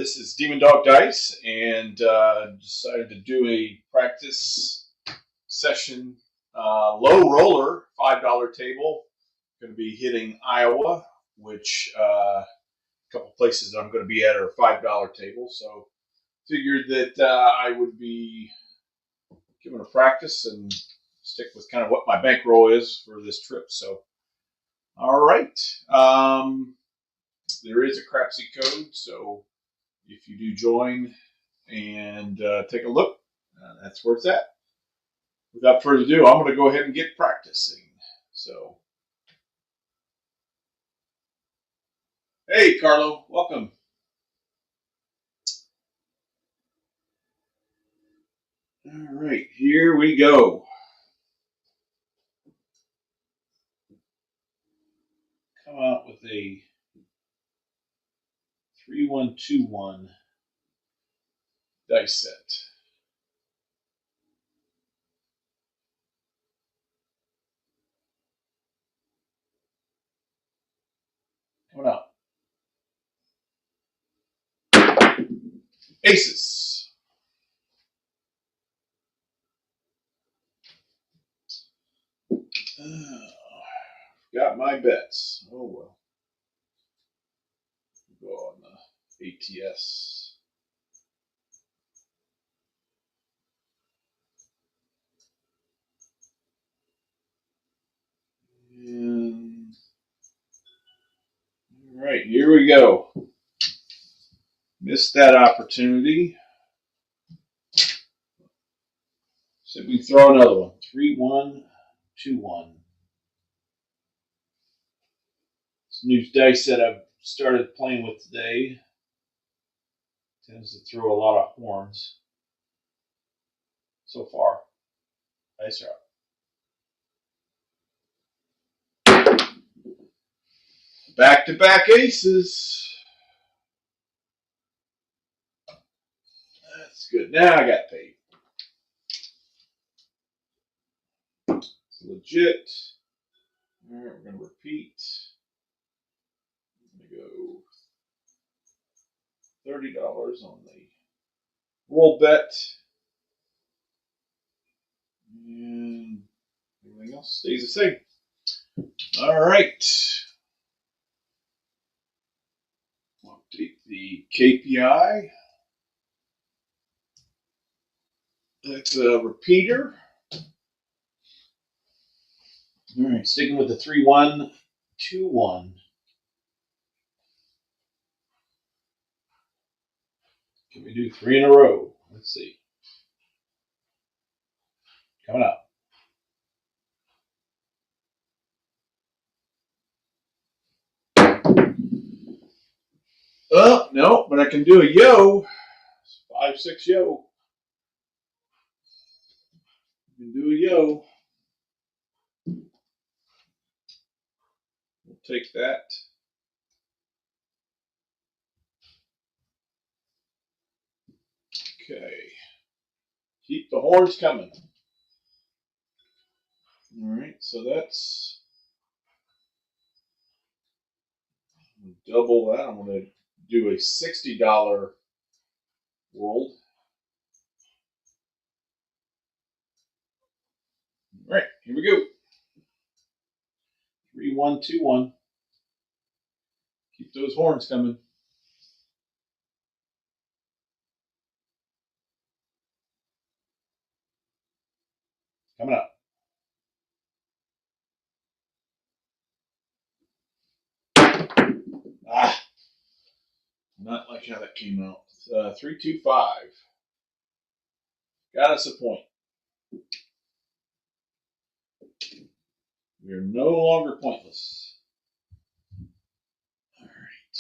This is Demon Dog Dice, and decided to do a practice session. Low roller, $5 table. Going to be hitting Iowa, which a couple places that I'm going to be at are $5 table. So figured that I would be giving a practice and stick with kind of what my bankroll is for this trip. So, all right. There is a Crapsy code, so if you do join and take a look, that's where it's at. Without further ado, I'm going to go ahead and get practicing. So, hey, Carlo, welcome. All right, here we go. Come out with a 3-1-2-1 dice set. Coming out. Aces. Got my bets. Oh well. Go on the ATS. And all right, here we go. Missed that opportunity. So we throw another one. 3-1-2-1. This new dice that I've started playing with today tends to throw a lot of horns. So far, dice are up. Back-to-back aces. That's good. Now I got paid. It's legit. All right, we're going to repeat. I'm going to go $30 on the roll bet. And everything else stays the same. All right. I'll take the KPI. That's a repeater. All right, sticking with the 3-1-2-1. Can we do 3 in a row? Let's see. Coming up. Oh, no, but I can do a yo. 5-6 yo. I can do a yo. We'll take that. Okay. Keep the horns coming. All right, so that's double that. I'm going to do a $60 world. All right, here we go. 3-1-2-1. Keep those horns coming. Coming up. Not like how that came out. 3-2-5. Got us a point. We are no longer pointless. All right.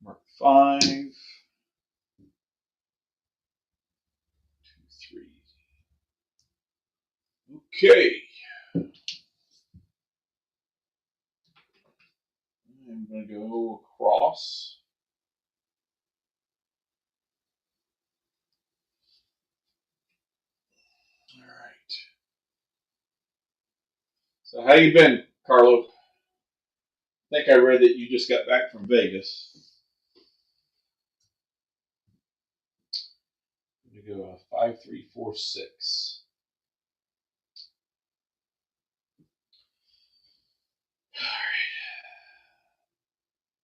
Mark 5. 2, 3. Okay. I'm going to go across. All right. So how you been, Carlo? I think I read that you just got back from Vegas. to go 5, 3, 4, 6. All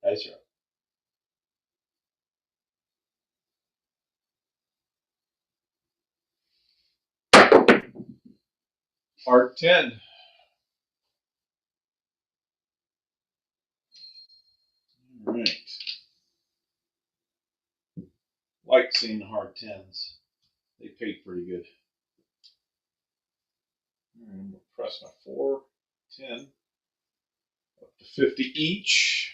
right. Dice roll. Hard 10. All right. Like seeing the hard 10s. They pay pretty good. All right, I'm going to press my 4, 10, up to 50 each.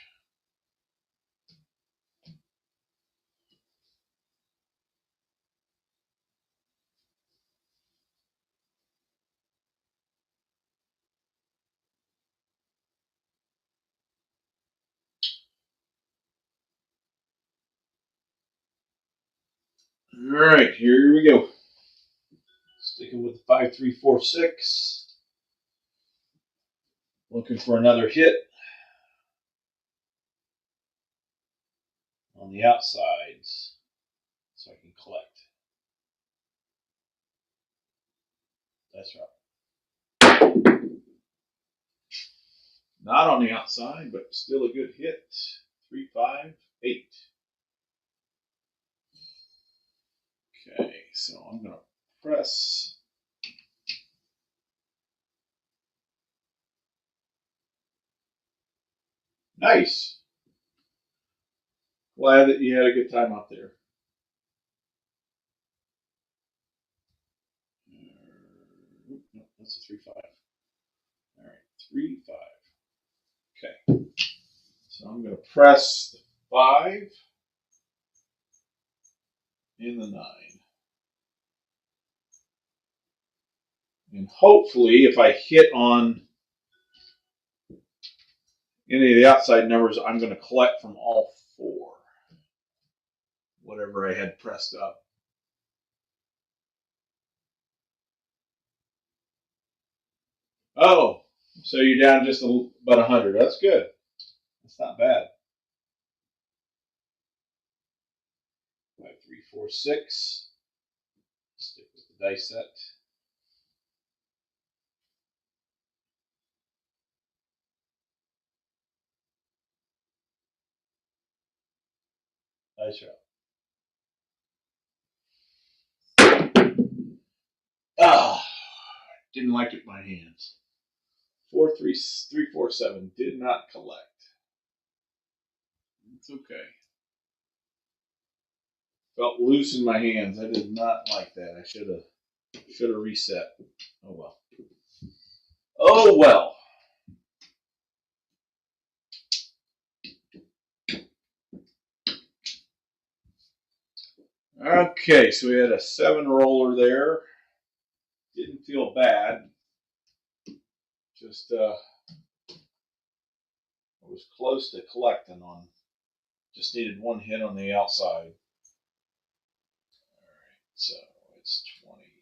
All right, here we go. Sticking with the 5, 3, 4, 6. Looking for another hit on the outsides so I can collect. That's right. Not on the outside, but still a good hit. 3, 5, 8. Okay, so I'm going to press. Nice. Glad that you had a good time out there. No, that's a 3, 5. All right, 3, 5. Okay. So I'm going to press the 5 and the 9. And hopefully, if I hit on any of the outside numbers, I'm going to collect from all 4. Whatever I had pressed up. Oh, so you're down just about 100. That's good. That's not bad. 5, 3, 4, 6. Stick with the dice set. Dice roll. Ah, didn't like it in my hands. 4, 3, 3, 4, 7. Did not collect. It's okay. Felt loose in my hands. I did not like that. I should have reset. Oh well. Oh well. Okay, so we had a 7 roller there. Didn't feel bad. Just I was close to collecting on. Just needed 1 hit on the outside. All right, so it's 20.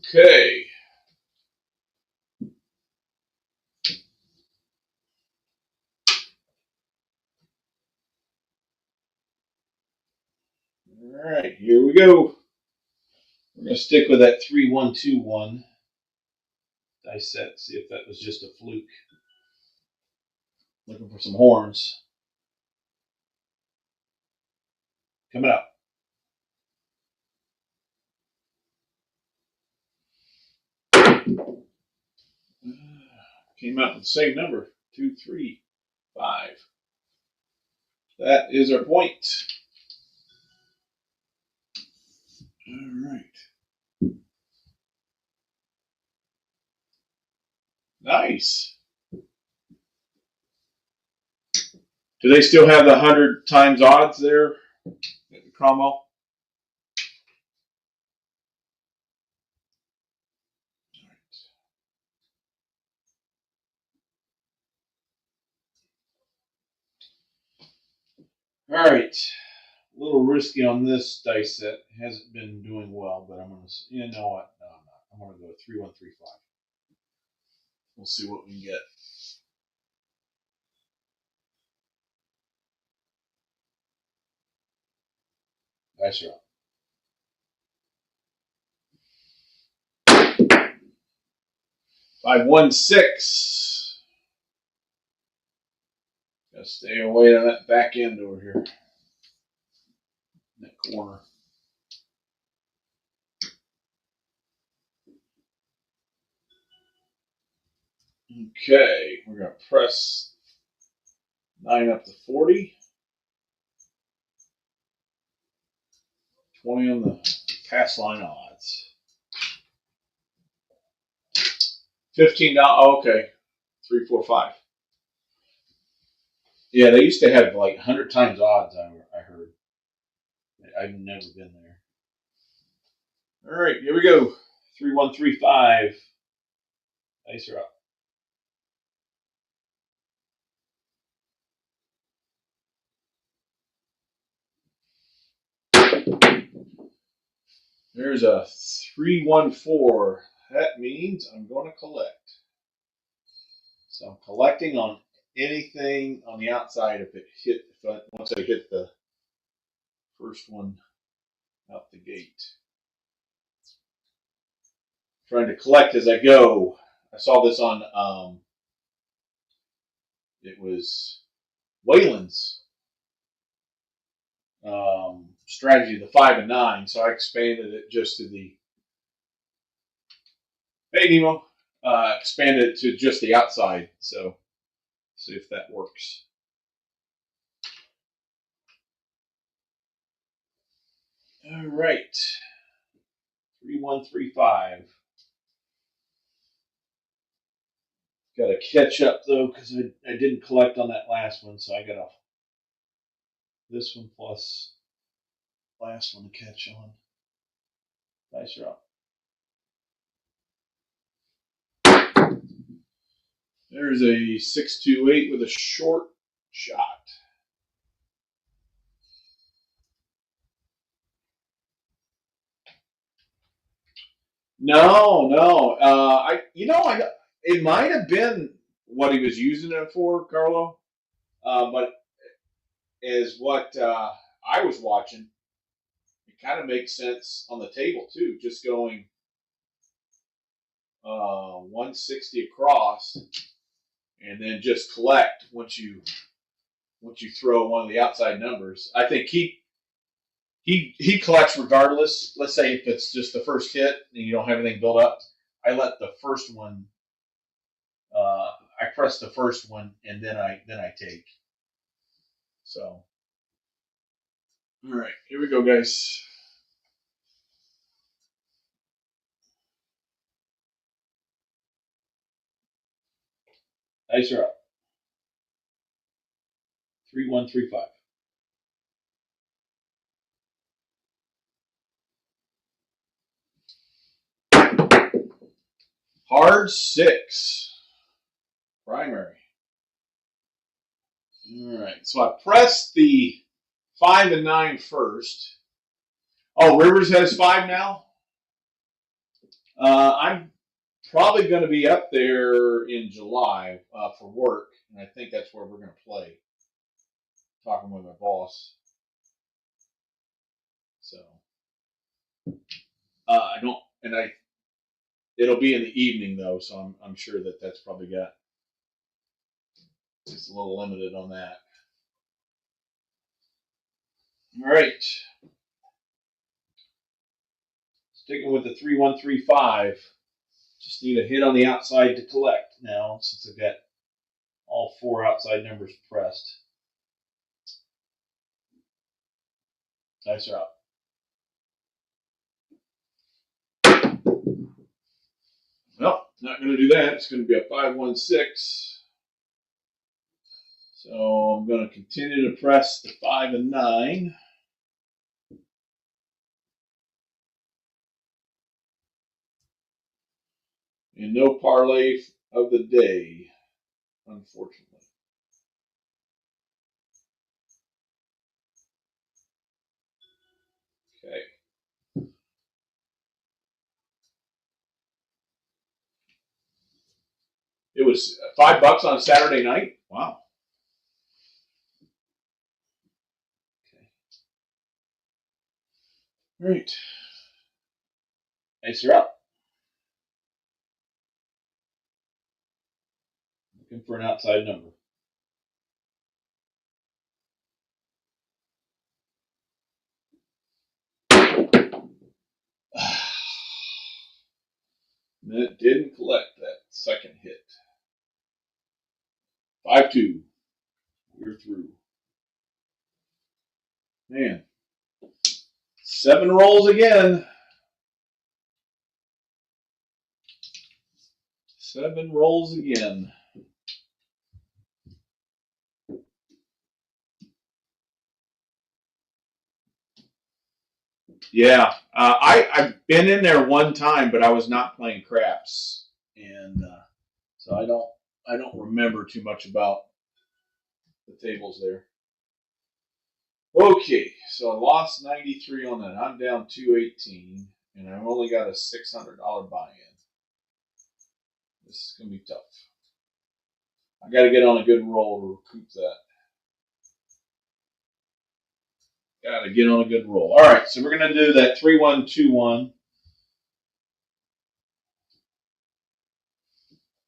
Okay. All right, here we go. We're going to stick with that 3, 1, 2, 1 dice set. See if that was just a fluke. Looking for some horns. Coming up. Came out with the same number. 2, 3, 5. That is our point. All right. Nice. Do they still have the 100 times odds there at the Cromwell? All right. A little risky on this dice set. Hasn't been doing well, but I'm going to, you know what? No, I'm not. I'm going to go 3, 1, 3, 5. We'll see what we can get. Dice are up. 516. Gotta stay away on that back end over here. That corner. Okay, we're gonna press 9 up to 40. 20 on the pass line odds. $15. Oh, okay. 3, 4, 5. Yeah, they used to have like 100 times odds, I heard. I've never been there. All right, here we go. 3, 1, 3, 5. Dice are up. There's a 3, 1, 4. That means I'm going to collect. So I'm collecting on anything on the outside once I hit the first one out the gate. Trying to collect as I go. I saw this on it was Wayland's strategy, the 5 and 9. So I expanded it just to the Nemo. Expanded it to just the outside. So see if that works. All right. 3, 1, 3, 5. Got to catch up though because I didn't collect on that last one, so I got this one plus last one to catch on. Dice are up. There's a 628 with a short shot. No. It might have been what he was using it for, Carlo. But as what I was watching, it kind of makes sense on the table too. Just going 160 across, and then just collect once you throw one of the outside numbers. I think he collects regardless. Let's say if it's just the first hit and you don't have anything built up, I let the first one. I press the first one and then I take. So, all right, here we go, guys. Dice are up. 3, 1, 3, 5. Hard 6. Primary. All right. So I pressed the 5 and 9 first. Oh, Rivers has 5 now? I'm probably going to be up there in July for work, and I think that's where we're going to play. Talking with my boss. So I don't, and it'll be in the evening though, so I'm sure that's probably got. It's a little limited on that. All right. Sticking with the 3, 1, 3, 5. Just need a hit on the outside to collect now, since I've got all 4 outside numbers pressed. Dice are up. Well, not going to do that. It's going to be a 5, 1, 6. So I'm going to continue to press the 5 and 9. And no parlay of the day, unfortunately. Okay. It was $5 on Saturday night. Wow. Okay. All right. Ace, you're up. Looking for an outside number. It didn't collect that second hit. 5-2. We're through. Man. 7 rolls again. 7 rolls again. Yeah, I've been in there one time, but I was not playing craps, and so I don't remember too much about the tables there. Okay, so I lost 93 on that. I'm down 218, and I've only got a $600 buy-in. This is gonna be tough. I got to get on a good roll to recoup that. Got to get on a good roll. All right, so we're gonna do that 3-1-2-1.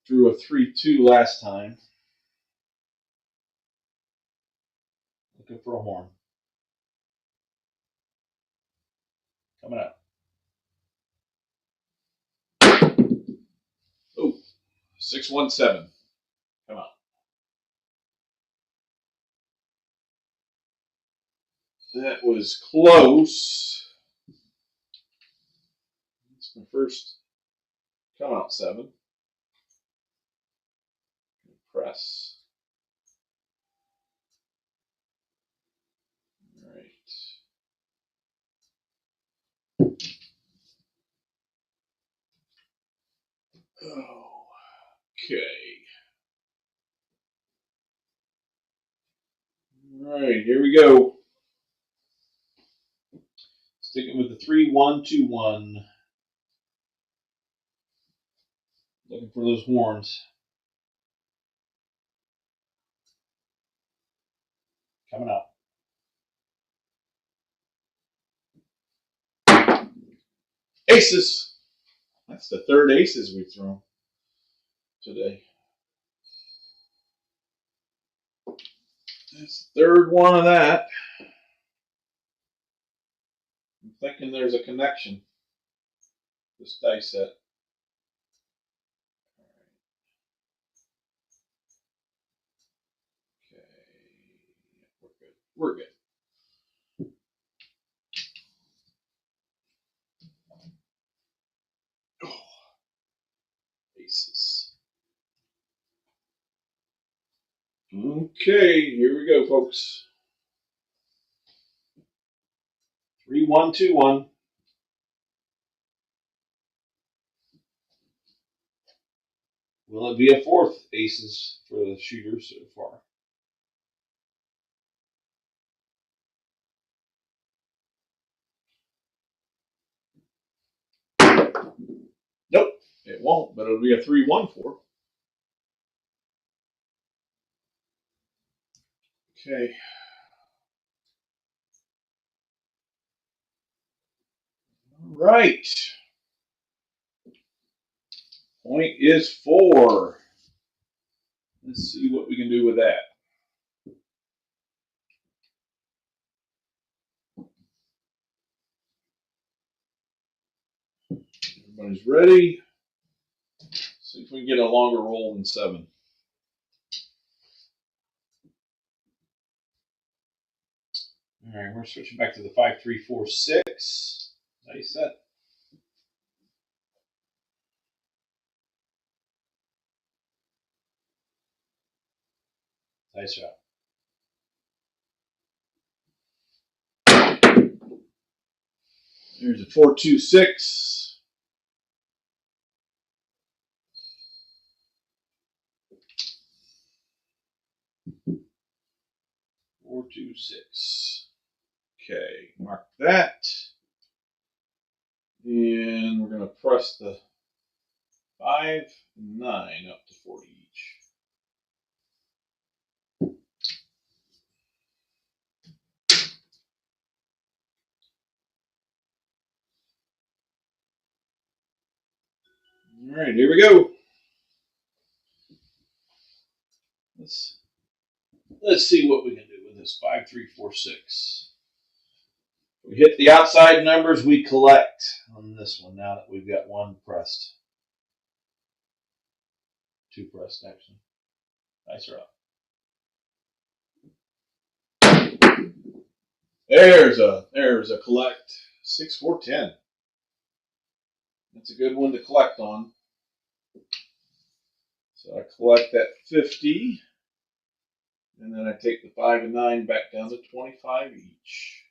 Drew a 3-2 last time. Looking for a horn. Coming up. Oh, 6-1-7. Come on. That was close. It's my first come out 7. Press. All right. Oh, okay. All right, here we go. Sticking with the 3-1-2-1. Looking for those horns. Coming up. Aces. That's the third aces we've thrown today. That's the third one of that. I'm thinking there's a connection. This dice set. Okay. We're good. We're good. Oh, aces. Okay, here we go, folks. 3-1-2-1. Will it be a fourth aces for the shooters so far? Nope, it won't, but it'll be a 3-1-4. Okay. All right. Point is 4. Let's see what we can do with that. Everybody's ready. See if we can get a longer roll than 7. All right, we're switching back to the 5-3-4-6. Nice set. Nice job. There's a 4-2-6. 4-2-6. Okay, mark that. And we're going to press the 5 and 9 up to 40 each. All right, here we go. Let's see what we can do with this 5, 3, 4, 6. We hit the outside numbers. We collect on this one now that we've got one pressed, two pressed actually. Nice rock. There's a collect 6, 4, 10. That's a good one to collect on. So I collect that 50, and then I take the 5 and 9 back down to 25 each.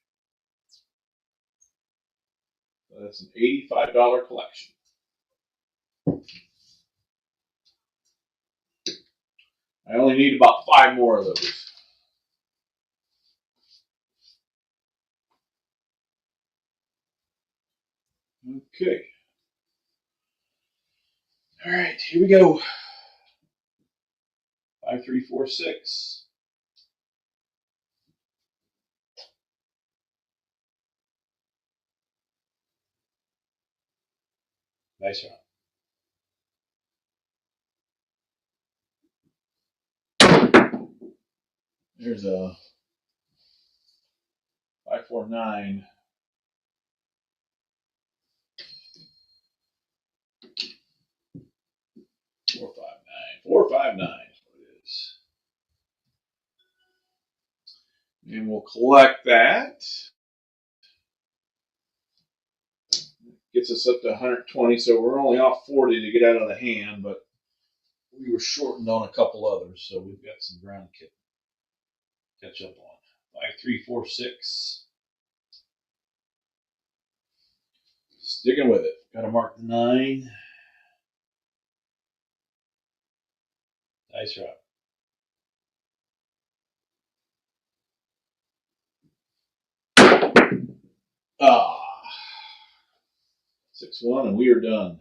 So that's an $85 collection. I only need about 5 more of those. Okay. All right, here we go. 5, 3, 4, 6. Nice round. There's a 5, 4, 9. 4, 5, 9. 4, 5, 9 is what it is. And we'll collect that. Gets us up to 120, so we're only off 40 to get out of the hand, but we were shortened on a couple others, so we've got some ground to catch up on. 5, 3, 4, 6. Sticking with it. Got to mark the 9. Nice rock. Ah. 6, 1, and we are done.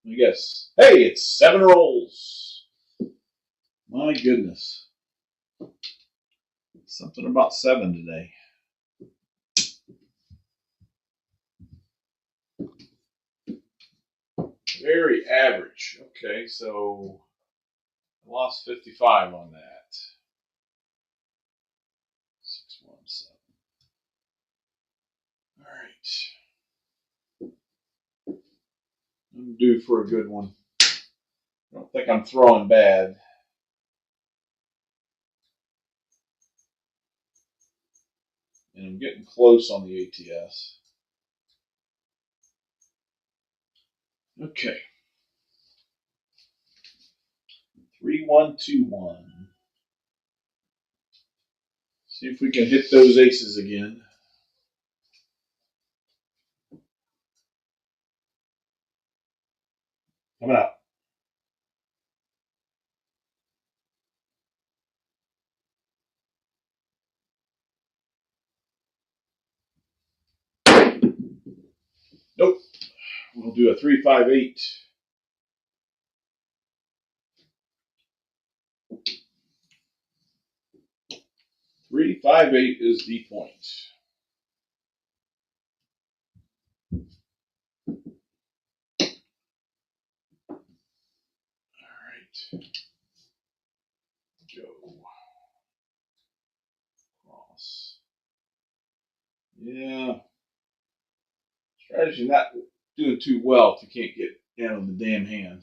I guess. Hey, it's 7 rolls. My goodness. Something about 7 today. Very average. Okay, so I lost 55 on that. 6, 1, 7. All right. I'm due for a good one. I don't think I'm throwing bad. And I'm getting close on the ATS. Okay. 3, 1, 2, 1. See if we can hit those aces again. Coming out. Nope. We'll do a 3, 5, 8. 3, 5, 8 is the point. All right. Go. Cross. Yeah. Strategy not doing too well if you can't get down on the damn hand.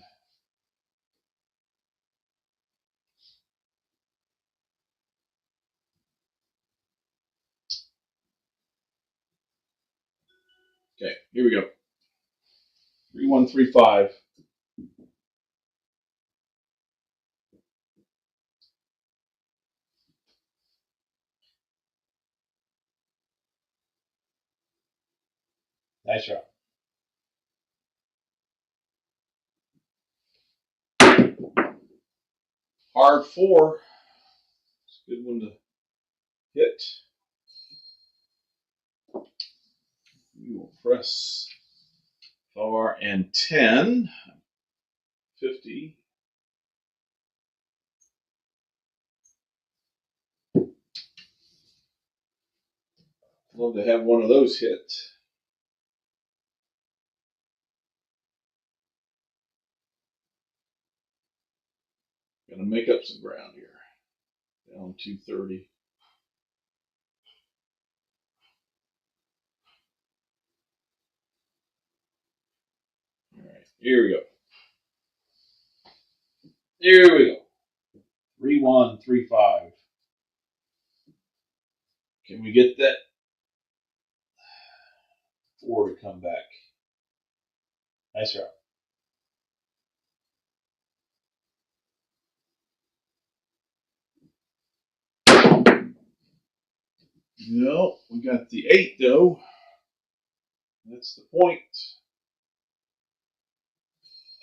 Okay, here we go. 3, 1, 3, 5. Nice round. Hard 4. It's a good one to hit. We will press 4 and 10. 50. Love to have one of those hit. Gonna make up some ground here. Down 230. All right, here we go. Here we go. 3135. Can we get that 4 to come back? Nice route. No, we got the 8 though. That's the point.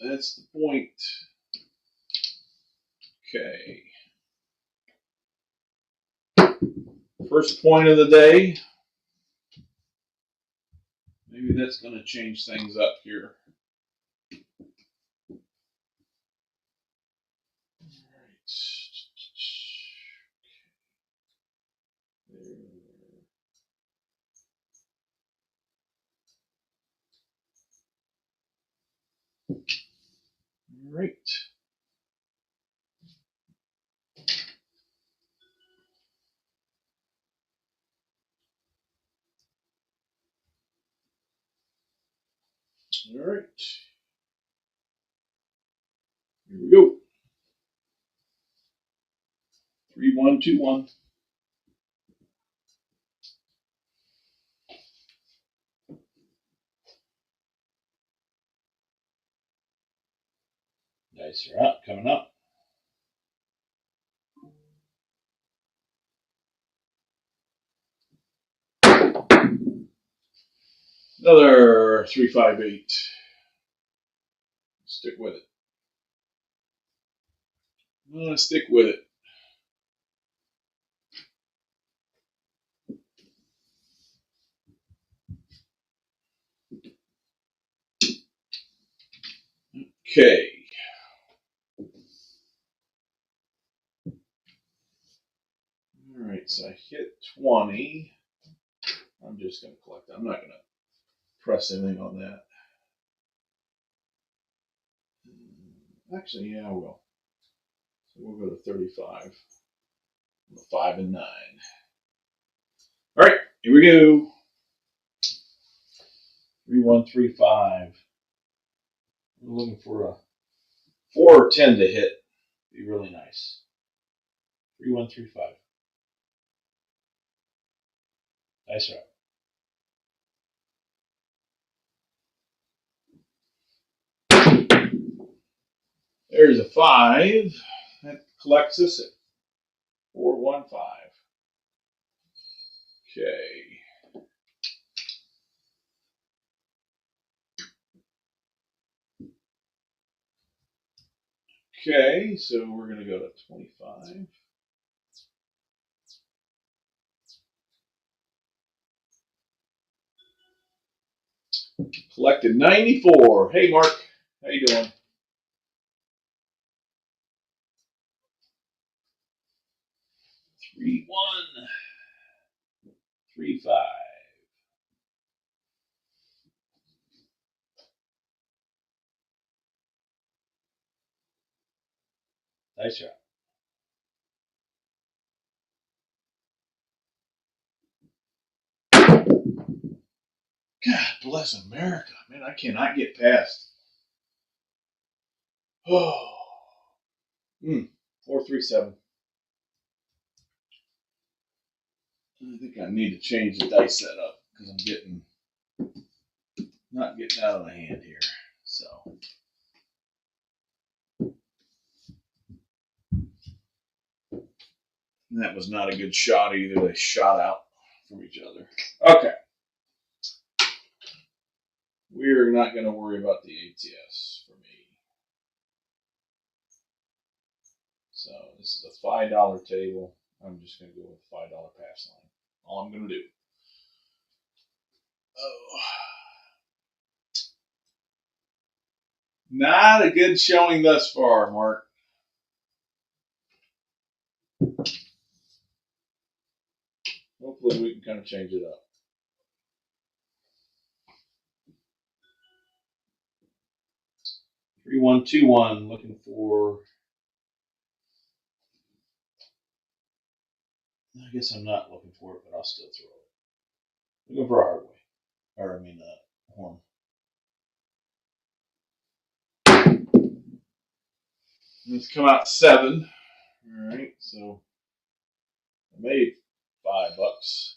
That's the point. Okay. First point of the day. Maybe that's going to change things up here. All right. All right. Here we go. 3121. Dice are up, coming up. Another 358. Stick with it. I'm gonna stick with it. Okay. All right, so I hit 20. I'm just gonna collect that. I'm not gonna press anything on that. Actually, yeah, I will. So we'll go to 35. 5 and 9. All right, here we go. 3135. We're looking for a 4 or 10 to hit. Be really nice. 3135. Nice route. There's a 5. That collects us at 415. Okay. Okay, so we're going to go to 25. Collected 94. Hey, Mark. How you doing? 3135. Nice job. God bless America. Man, I cannot get past. Oh. 437. I think I need to change the dice setup because I'm not getting out of the hand here. So. And that was not a good shot either. They shot out from each other. Okay. We're not going to worry about the ATS for me. So this is a $5 table. I'm just going to go with $5 pass line. All I'm going to do. Oh. Not a good showing thus far, Mark. Hopefully we can kind of change it up. Three, 1, 2, 1. Looking for I guess I'm not looking for it, but I'll still throw it. Looking for a hard way. Or, I mean, horn. It's come out 7. All right, so I made $5.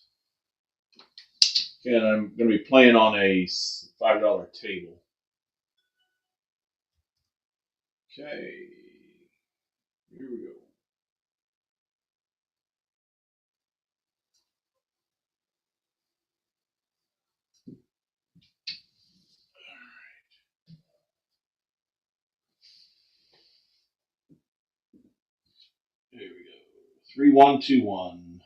And I'm going to be playing on a $5 table. Okay, here we go. Here we go. 3-1-2-1.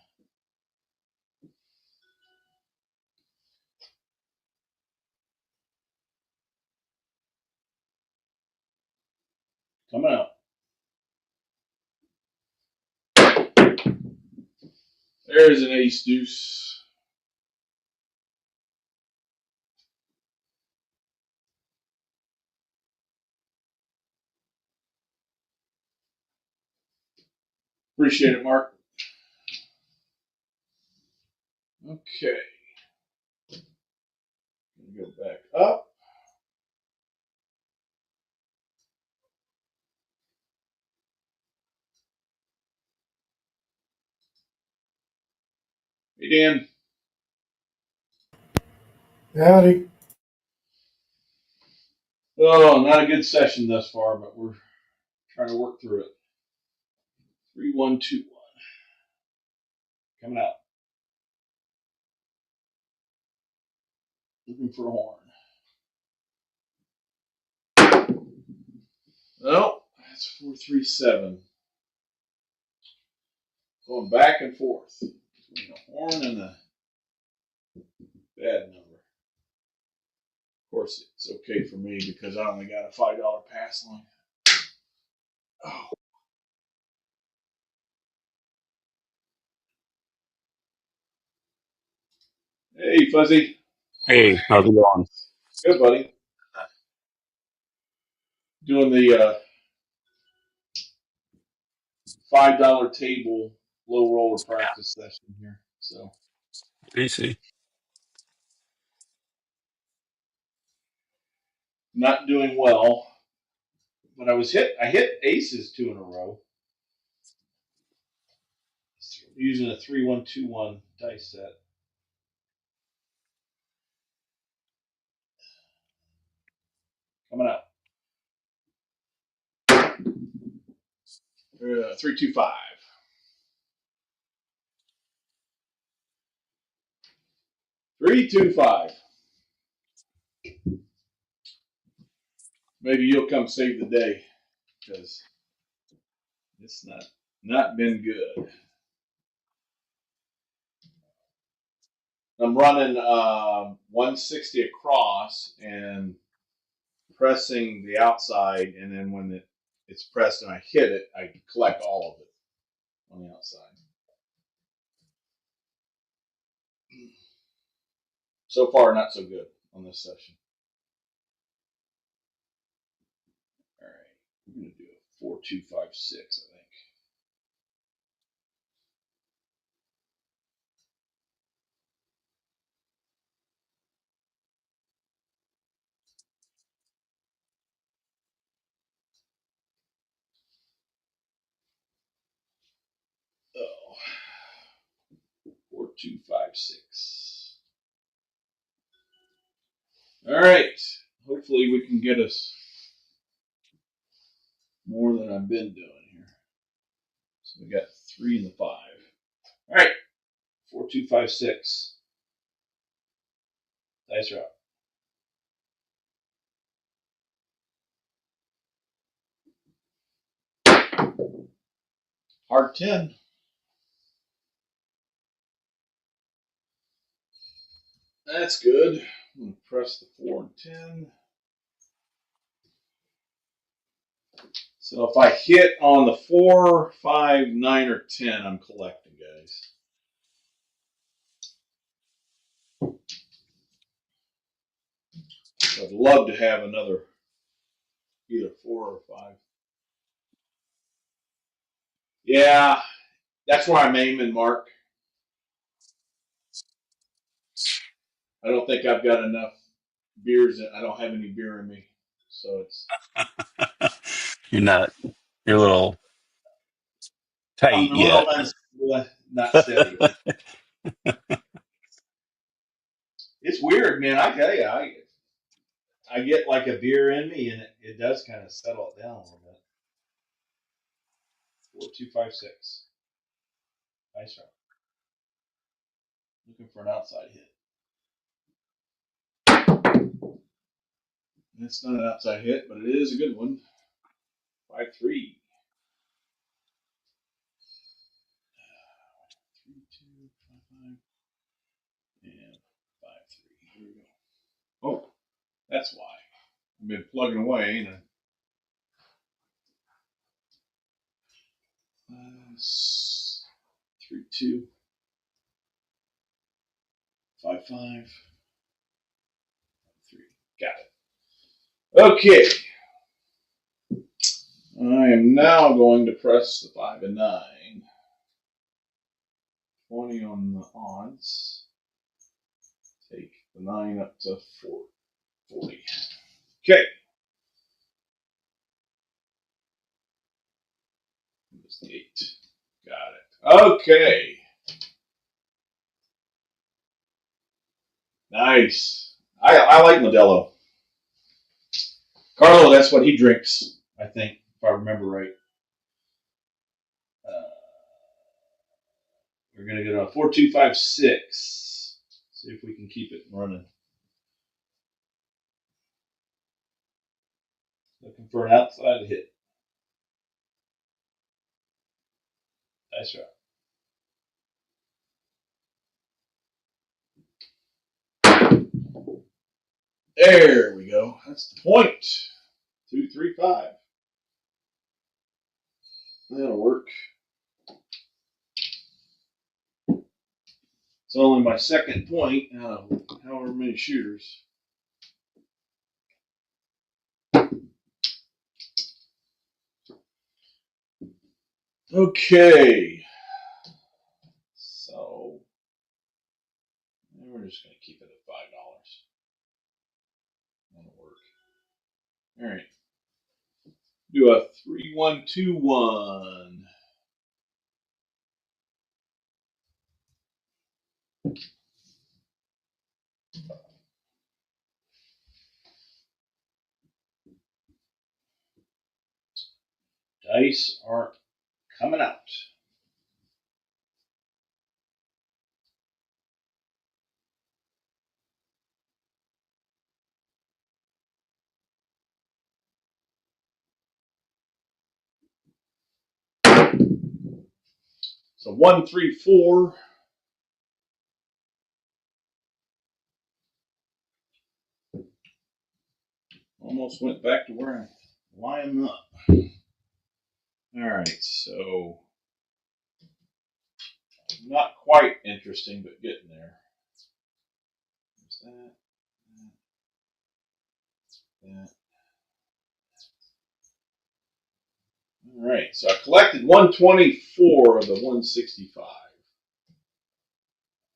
Coming up. There's an ace deuce. Appreciate it, Mark. Okay. Go back up. Hey, Dan. Howdy. Oh, not a good session thus far, but we're trying to work through it. 3-1-2-1. Coming out. Looking for a horn. Oh, that's 4-3-7. Going back and forth between a horn and a bad number. Of course, it's okay for me because I only got a $5 pass line. Oh. Hey, Fuzzy. Hey, how's it going? Good, buddy. Doing the $5 table low roller practice session here. So Easy. not doing well, but I hit aces 2 in a row using a 3-1-2-1 dice set. Coming up. 3-2-5. 3-2-5. Maybe you'll come save the day because it's not been good. I'm running 160 across and pressing the outside, and then when it's pressed and I hit it, I collect all of it on the outside. So far, not so good on this session. All right, we're gonna do a 4-2-5-6, I think. Oh, 4-2-5-6. All right. Hopefully, we can get us more than I've been doing here. So we got 3 and the 5. All right. 4-2-5-6. Dice are up. Hard 10. That's good. I'm going to press the 4 and 10. So if I hit on the 4, 5, 9, or 10, I'm collecting, guys. So I'd love to have another either 4 or 5. Yeah, that's where I'm aiming, Mark. I don't think I've got enough beers. I don't have any beer in me, so it's. You're not. You're a little I'm tight a little yet. not steady. It's weird, man. I tell you, I get like a beer in me, and it does kind of settle it down a little bit. 4256. Nice round. Looking for an outside hit. It's not an outside hit, but it is a good one. 5-3. 3-2, 5-5, and 5-3. Here we go. Oh, that's why. I've been plugging away, and 3-2, 5-5, 3. Got it. Okay. I am now going to press the 5 and 9. 20 on the odds. Take the 9 up to 40. Okay. Just 8. Got it. Okay. Nice. I like Modelo. Carlo, that's what he drinks, I think, if I remember right. We're going to get a 4-2-5-6. See if we can keep it running. Looking for an outside hit. Nice round. There we go. That's the point. 2-3-5. That'll work. It's only my second point out of however many shooters. Okay. So we're just going to keep it at $5. That'll work. All right. Do a 3-1-2-1. Dice are coming out. So 1-3-4. Almost went back to where I line up. All right, so not quite interesting, but getting there. There's that. All right, so I collected 124 of the 165.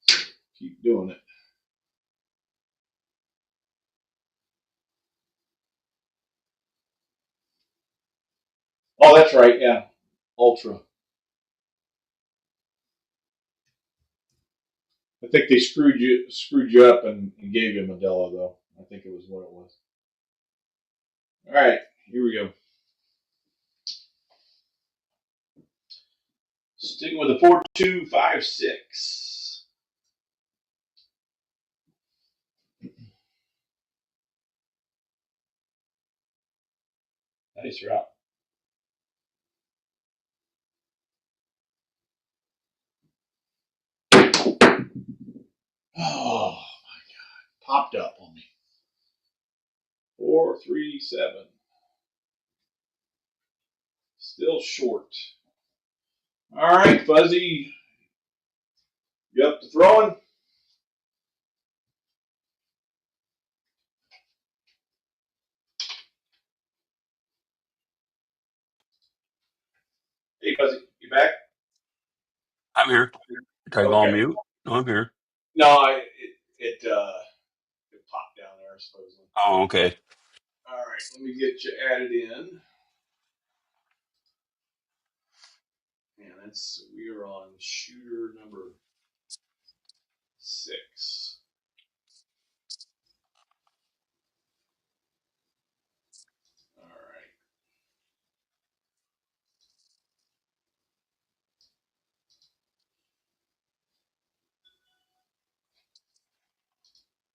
So keep doing it. Oh, that's right, yeah, Ultra. I think they screwed you up and gave you Modelo though. I think it was what it was. All right, here we go. Sticking with the 4-2-5-6. Nice route. Oh my God! Popped up on me. 4-3-7. Still short. All right, Fuzzy. You up to throwing? Hey, Fuzzy, you back? I'm here. Did I go on Okay. mute? No, I'm here. No, it there, supposedly. Oh, okay. All right, let me get you added in. And we are on shooter number 6. All right.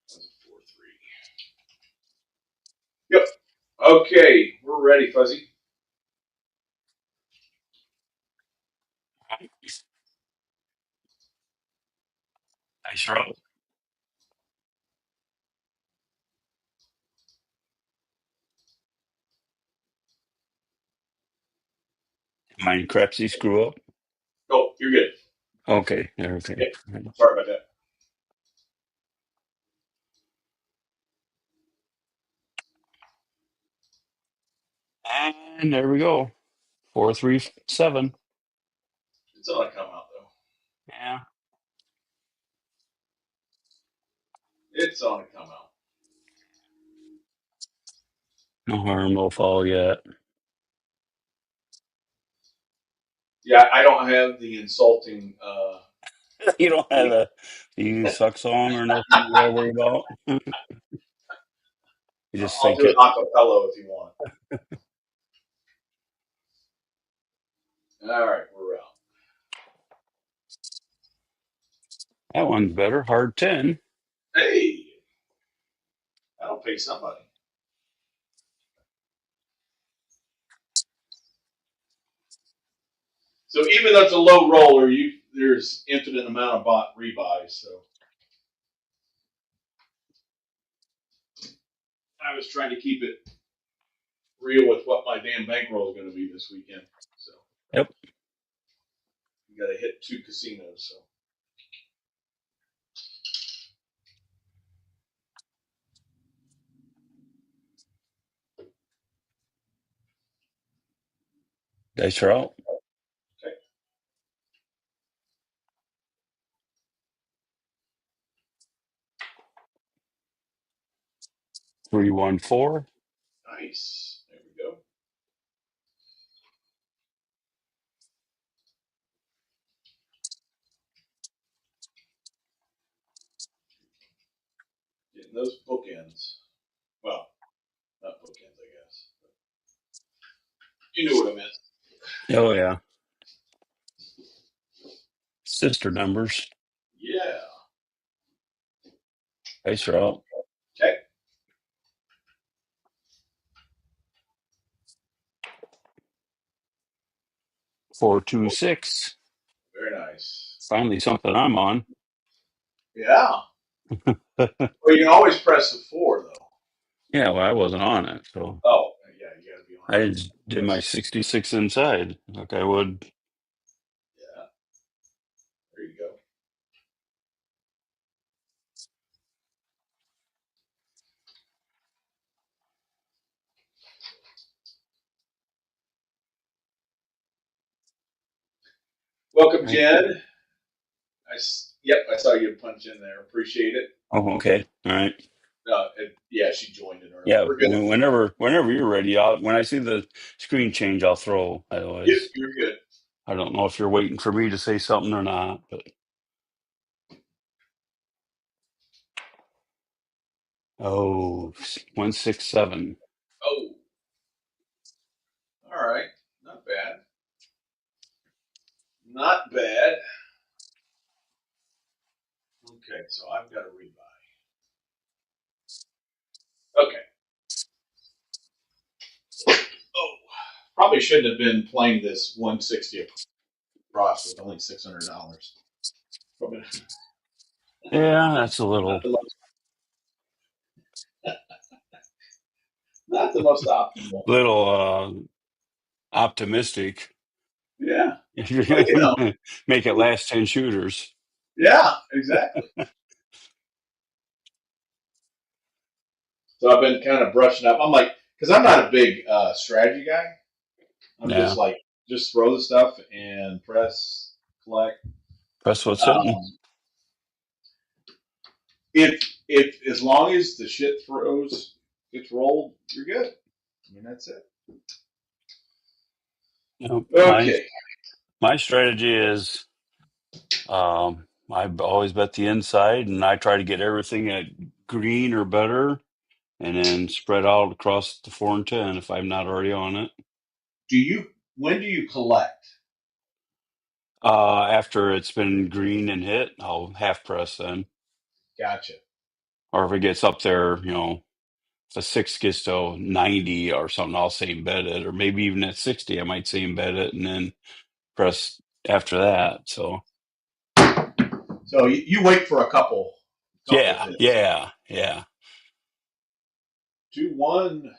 That's a 4-3. Yep. Okay, we're ready, Fuzzy. Dice roll. Mind crapsy screw up. Oh, you're good. Okay, okay. Yep. Sorry about that. And there we go. 437. It's on to come out, though. Yeah. It's on to come out. No harm, no foul yet. Yeah, I don't have the insulting. You don't have a you suck song or nothing you gotta worry about. You just I'll think do an it. acapella if you want. All right, we're out. That one's better. Hard 10. Hey, that'll pay somebody. So even though it's a low roller, there's infinite amount of bot rebuys. So I was trying to keep it real with what my damn bankroll is going to be this weekend. So Yep. you got to hit 2 casinos. So Dice are out. okay, 314. nice. There we go. Getting those bookends. Well, not bookends, I guess. You knew what I meant. Oh yeah. Sister numbers. Yeah. Dice are out. Okay. 426. Very nice. Finally something I'm on. Yeah. Well, you can always press the 4 though. Yeah, well, I wasn't on it, so Oh, yeah, you got to be on I it. just did my 66 inside like I would. Yeah. There you go. Welcome, Right. Jen. Yep, I saw you punch in there. Appreciate it. Oh, okay. All right. Yeah, she joined in early. Yeah, We're good. whenever you're ready, when I see the screen change, I'll throw. Yep, Otherwise, you're good. I don't know if you're waiting for me to say something or not. But 167. Oh, all right. Not bad. Not bad. Okay, so I've got to rebuy. Okay. Oh, probably shouldn't have been playing this 160 across with only $600. Probably Yeah, that's a not little the most, not the most optimal. little optimistic. Yeah. If you're Well, you know. gonna make it last 10 shooters. Yeah, exactly. So I've been kind of brushing up. I'm like, because I'm not a big strategy guy. I'm Yeah, just like, just throw the stuff and press collect. that's what's hitting. Um, if as long as the shit gets rolled, you're good. I mean, that's it. You know, Okay. my strategy is I always bet the inside, and I try to get everything at green or better, and then spread out across the 4 and 10 if I'm not already on it. When do you collect? After it's been green and hit, I'll half press then. Gotcha. Or if it gets up there, if a six gets to 90 or something, I'll same bet it. Or maybe even at 60, I might same bet it and then press after that. So So you wait for a couple yeah, hits. yeah. 2-1.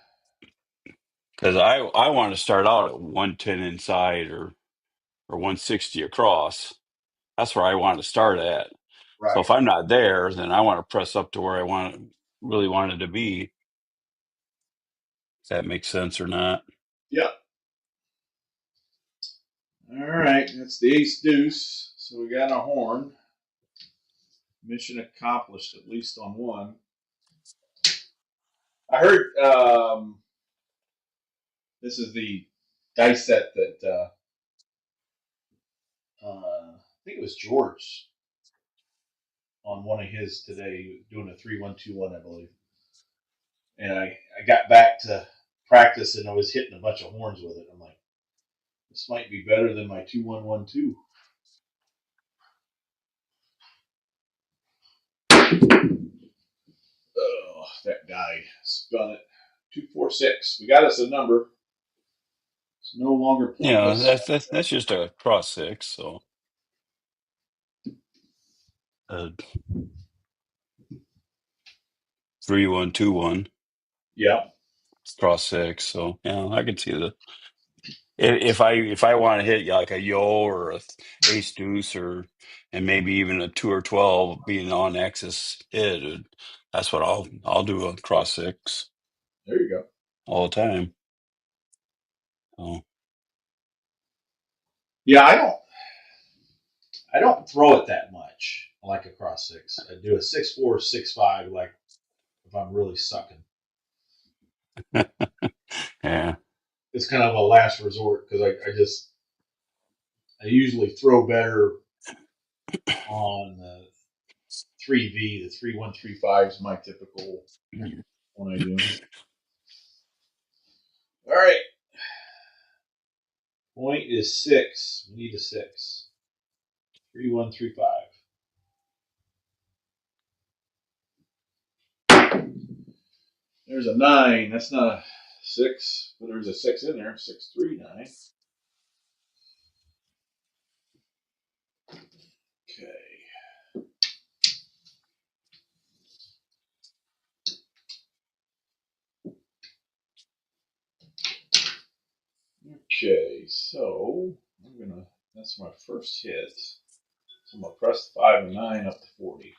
Because I want to start out at 110 inside or 160 across. That's where I want to start at. So Right. if I'm not there, then I want to press up to where I really want it to be. If that makes sense or not. Yep. All right. That's the ace deuce. So we got a horn. Mission accomplished at least on one. I heard this is the dice set that I think it was George on one of his today doing a 3-1-2-1, I believe. And I got back to practice and I was hitting a bunch of horns with it. I'm like, this might be better than my 2-1-1-2. Oh, that died. Spun it. 246. We got us a number. It's no longer Yeah, pointless. that's just a cross six. So 3-1-2-1 Yeah. cross six. So yeah, I can see the if I want to hit like a yo or a ace deuce or and maybe even a 2 or 12 being on axis hit, that's what I'll do a cross six There you go. all the time. So Yeah, I don't throw it that much like a cross six. I do a 6-4, 6-5 like if I'm really sucking. yeah, It's kind of a last resort because I usually throw better on the 3V. The 3-1-3-5 is my typical one I do. All right. Point is 6. We need a 6. 3-1-3-5. There's a 9. That's not a 6, but there's a 6 in there. 6-3-9. Okay. Okay, so that's my first hit. So I'm gonna press 5 and 9 up to 40.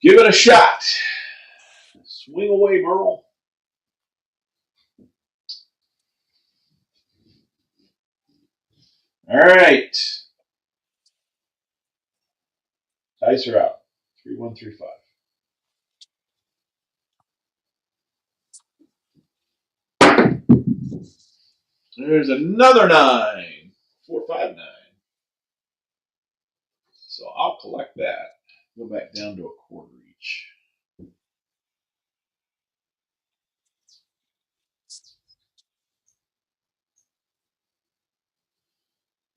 Give it a shot. Swing away, Merle. All right. Dice are out. 3-1-3-5. There's another 9. 4-5-9. So I'll collect that. Go back down to a quarter each.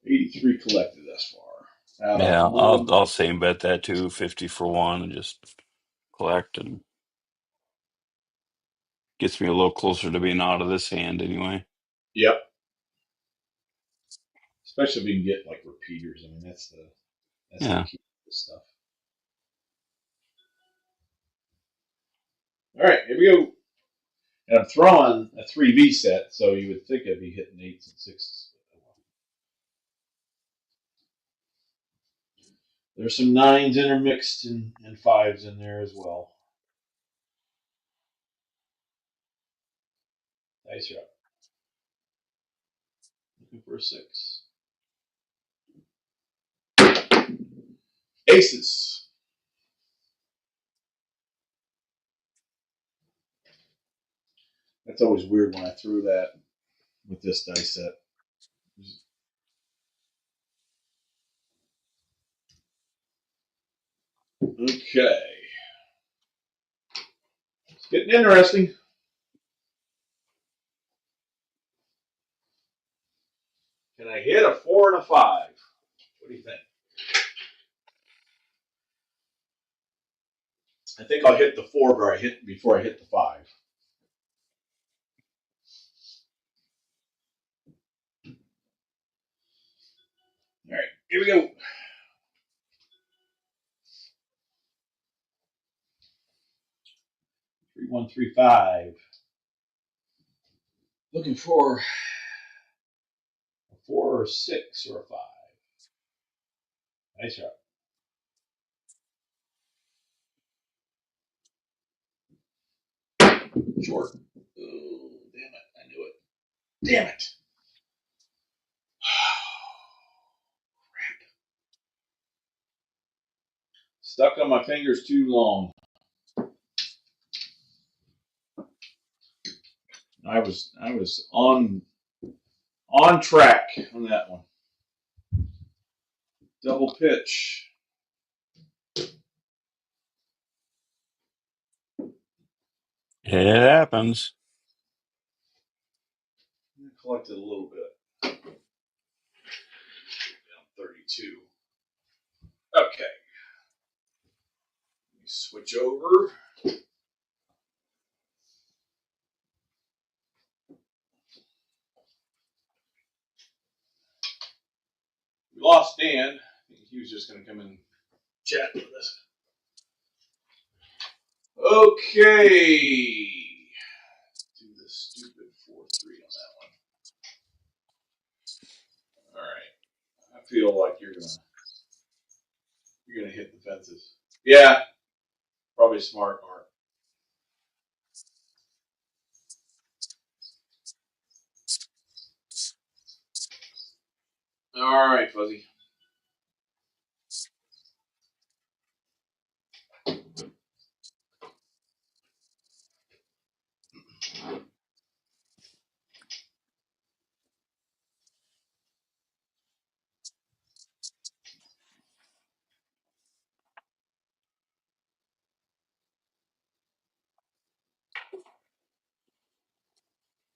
83 collected thus far. Out of yeah. one. I'll same bet that too. 50 for one and just collect and gets me a little closer to being out of this hand anyway. Yep. Especially if you can get like repeaters. I mean, that's the Yeah. key to this stuff. All right, here we go. And I'm throwing a 3V set, so you would think I'd be hitting 8s and 6s. There's some 9s intermixed and 5s in there as well. Dice are up. Looking for a 6. Aces. That's always weird when I threw that with this dice set. Okay. It's getting interesting. Can I hit a 4 and a 5? What do you think? I think I'll hit the 4 before I hit the 5. All right, here we go. 3135. Looking for a 4 or a 6 or a 5. Nice job. Short. Oh, damn it. I knew it. Damn it. Crap. Stuck on my fingers too long. I was on track on that one. Double pitch. It happens. I collected a little bit. Down 32. Okay. Let me switch over. We lost Dan. I think he was just going to come and chat with us. Okay. Do the stupid 4-3 on that one. All right. I feel like you're gonna hit the fences. Yeah, probably smart, Mark. All right, Fuzzy.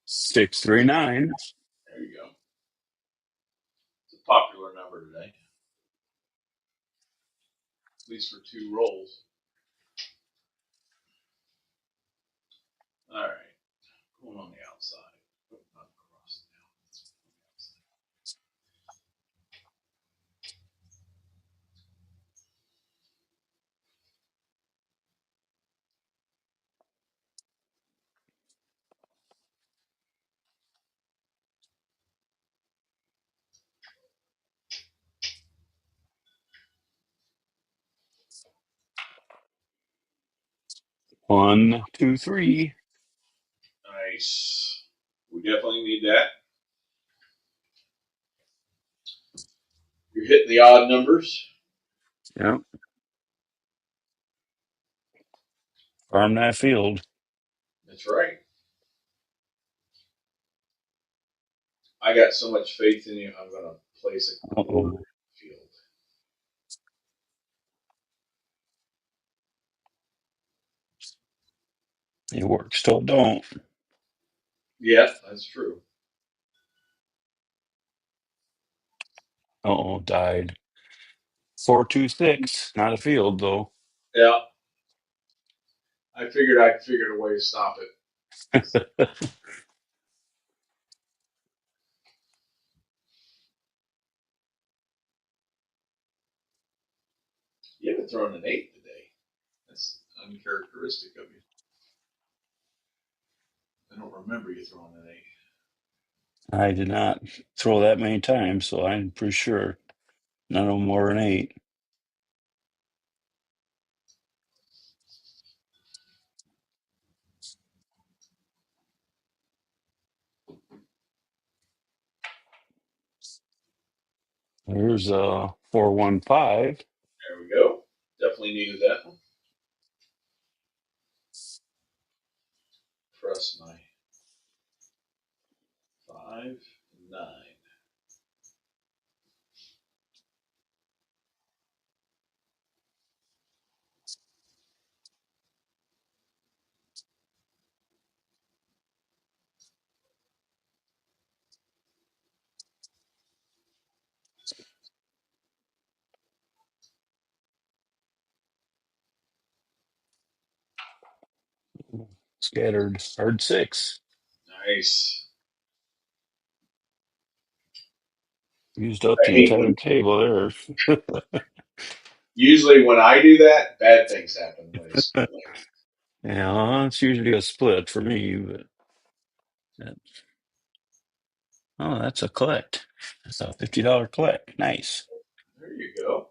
$639. There you go. It's a popular number today, at least for 2 rolls. All right, going on the outside. Not across the outside. One, two, three. Nice. We definitely need that. You're hitting the odd numbers. Yep. Farm that field. That's right. I got so much faith in you. I'm gonna place a quarter Uh-oh. field. It works till it don't. Yeah, that's true. Uh-oh, died. 426. Not a field, though. Yeah, I figured a way to stop it. You haven't thrown an 8 today. That's uncharacteristic of you. I don't remember you throwing an 8. I did not throw that many times, so I'm pretty sure none of them were an 8. There's a 415. There we go. Definitely needed that one. Trust my 5, 9. Scattered hard six. Nice. Used up I the hate entire when table there. usually when I do that, bad things happen when it's split. Yeah, it's usually a split for me, but that, oh, that's a collect. That's a $50 collect. Nice. There you go.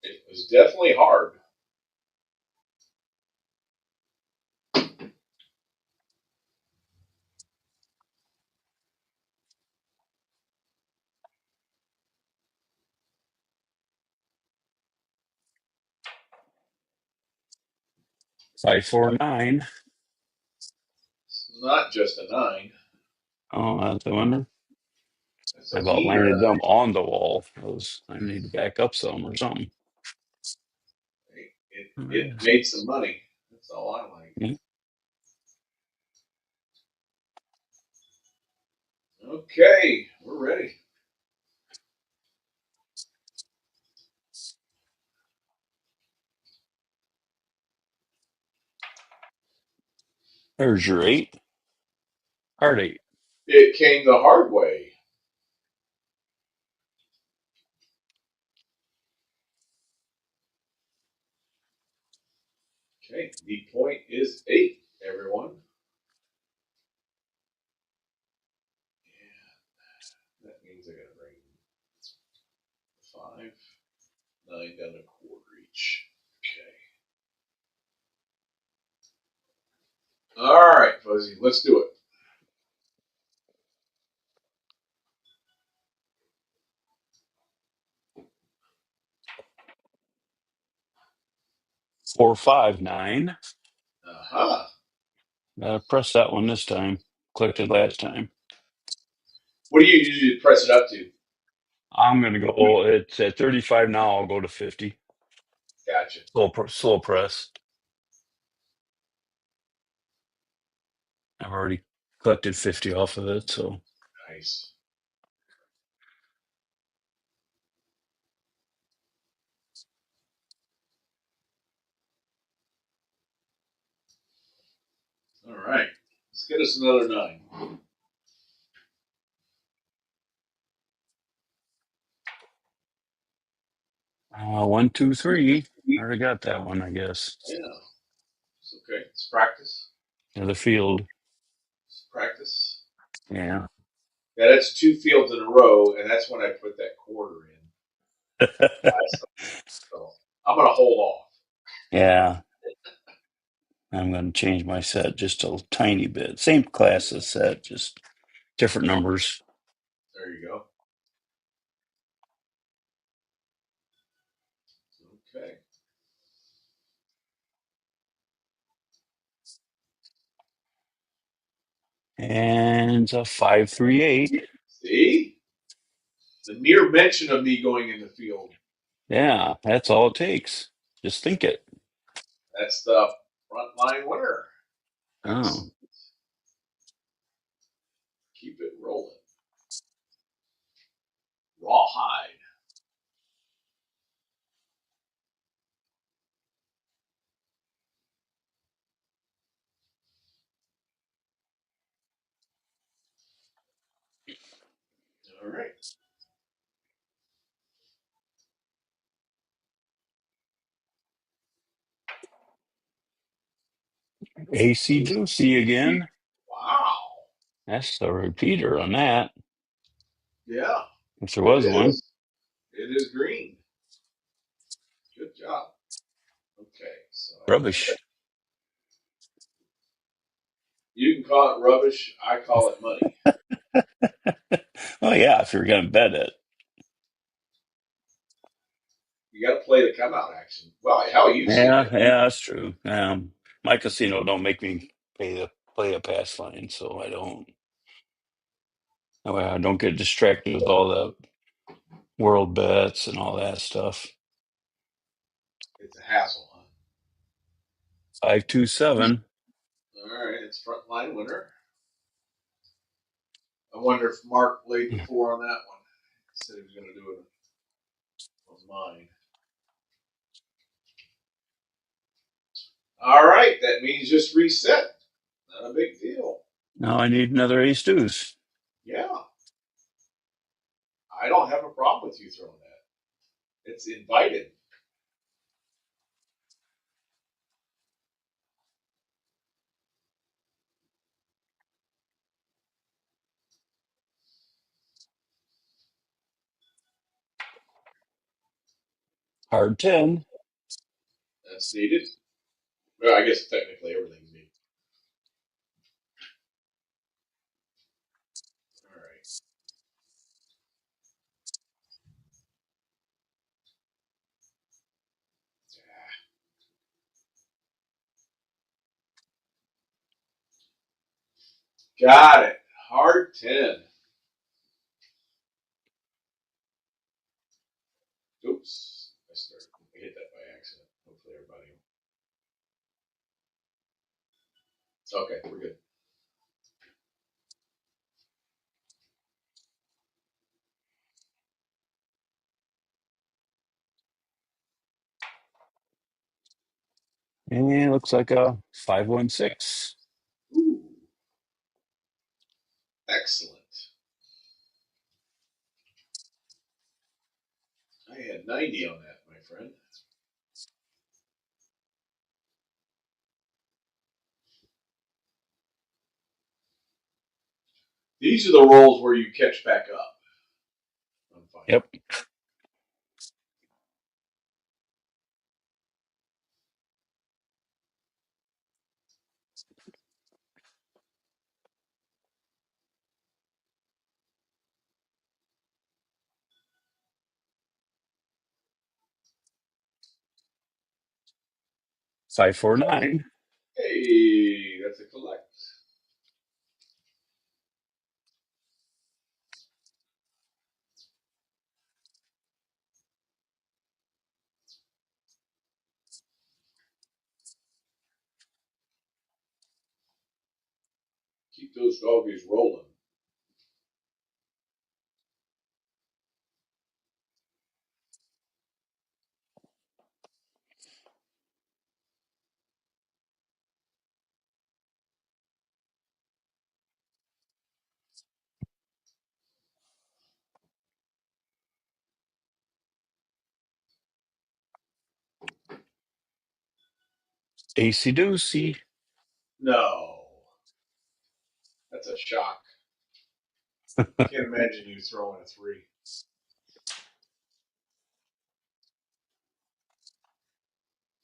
It was definitely hard. 549. It's not just a 9. Oh, that's the winner. That's I a about meaner landed 9. them on the wall. I need to back up some or something. It made some money. That's all I like. Yeah. Okay, we're ready. There's your eight. Hard eight. It came the hard way. Okay, the point is 8, everyone. Yeah, that means I gotta bring 5, 9 down a quarter each. Okay. All right, Fuzzy, let's do it. 459. Uh-huh. Press that one this time. Clicked it last time. What do you usually press it up to? I'm gonna go. It's at 35 now. I'll go to 50. Gotcha. Slow press. I've already collected 50 off of it, so Nice. All right. Let's get us another 9. 1, 2, 3. I already got that one, I guess. Yeah, it's okay. It's practice. The field. It's practice. Yeah. Yeah, that's 2 fields in a row, and that's when I put that quarter in. So I'm gonna hold off. Yeah. I'm gonna change my set just a tiny bit. Same class as set, just different numbers. There you go. Okay. And a 538. See? The mere mention of me going in the field, Yeah, that's all it takes. Just think it. that's the front line winner. Oh. Excellent. Keep it rolling. Rawhide. All right. AC Juicy again. Wow. That's the repeater on that. Yeah, If there it was one. is. It is green. Good job. Okay, so I got. Rubbish. You can call it rubbish. I call it money. Oh yeah, if you're gonna bet it. You got to play the come out action. Well, hell, you've seen Yeah, it. yeah, that's true. my casino don't make me play a pass line, so I don't. That way I don't get distracted with all the world bets and all that stuff. It's a hassle, huh? 527. All right, it's frontline winner. I wonder if Mark laid the four on that one. He said he was going to do it on mine. All right, that means just reset. Not a big deal. Now I need another ace deuce. Yeah, I don't have a problem with you throwing that. It's invited. Hard 10. That's needed. Well, I guess technically everything's needed. All right. Got it. Hard 10. Oops. I hit that by accident. Hopefully everybody. Okay, we're good. And it looks like a 516. Ooh, excellent. I had 90 on that, my friend. These are the rolls where you catch back up. I'm fine. Yep. Five four nine. Hey, that's a collect. Keep those doggies rolling. AC doocy. No, that's a shock. I can't imagine you throwing a three.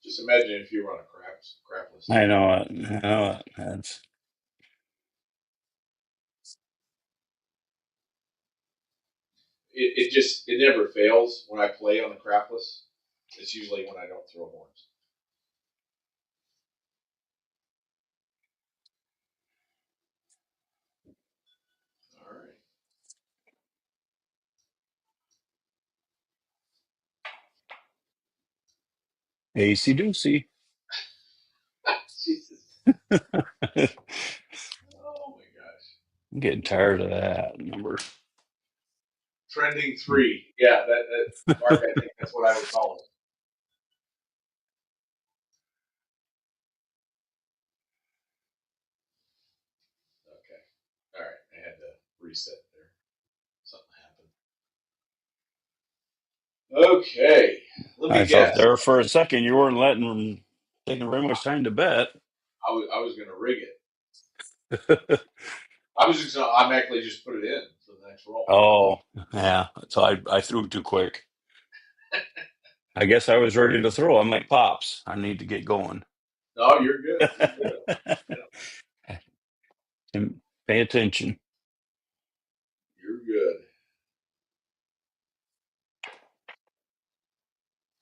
Just imagine if you were on a crapless. I know it. I know it. That's It never fails when I play on the crapless. It's usually when I don't throw horns. All right. AC doocy. Jesus. I'm Oh my gosh. getting tired of that number. Trending three. Yeah, that Mark. I think that's what I would call it. Okay. All right. I had to reset there. Something happened. Okay. Let I me thought guess. there for a second you weren't letting them taking very much time to bet. I was going to rig it. I was just going to automatically just put it in for the next roll. Oh, yeah. So I threw too quick. I guess I was ready to throw. I'm like, Pops, I need to get going. No, you're good. You're good. And pay attention. You're good.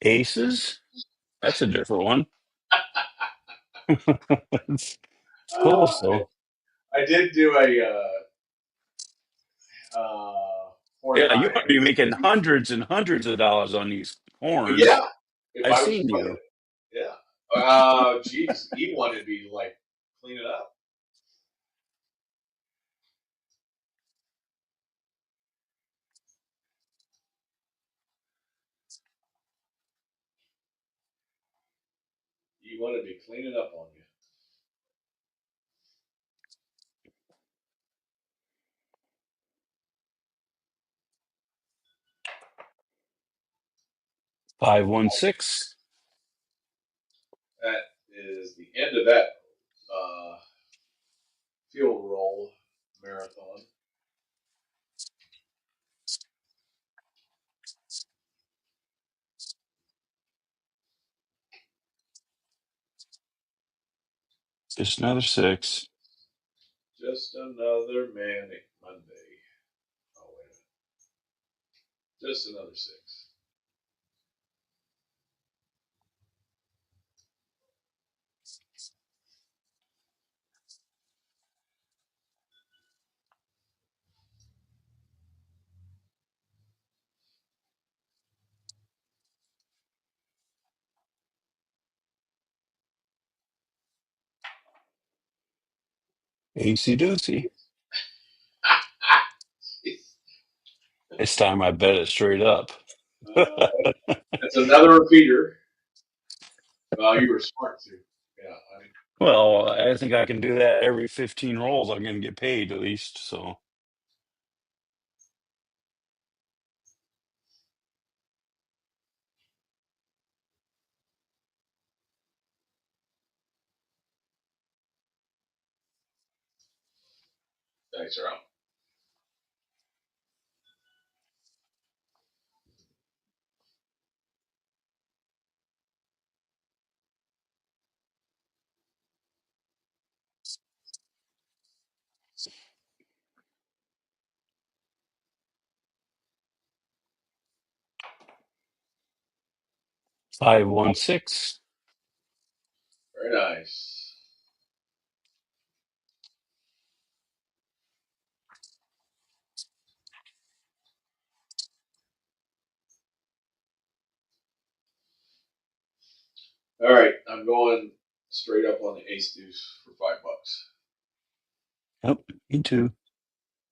Aces? That's a different one. It's cool. So I did do a yeah, Fortnite. you might be making hundreds and hundreds of dollars on these Yeah, horns. if I've I was seen playing you. it. Yeah. Geez, he wanted to be like clean it up. He wanted to be cleaning up on you. 516. That is the end of that uh, field roll marathon. Just another 6. Just another manic Monday. Oh wait a minute. Just another 6. AC Doocy. This time I bet it straight up. That's another repeater. Well, you were smart too. Yeah, I mean, Well, I think I can do that every 15 rolls. I'm going to get paid at least. So thanks, Rob. 516. Very nice. All right, I'm going straight up on the ace deuce for $5. Yep, me too.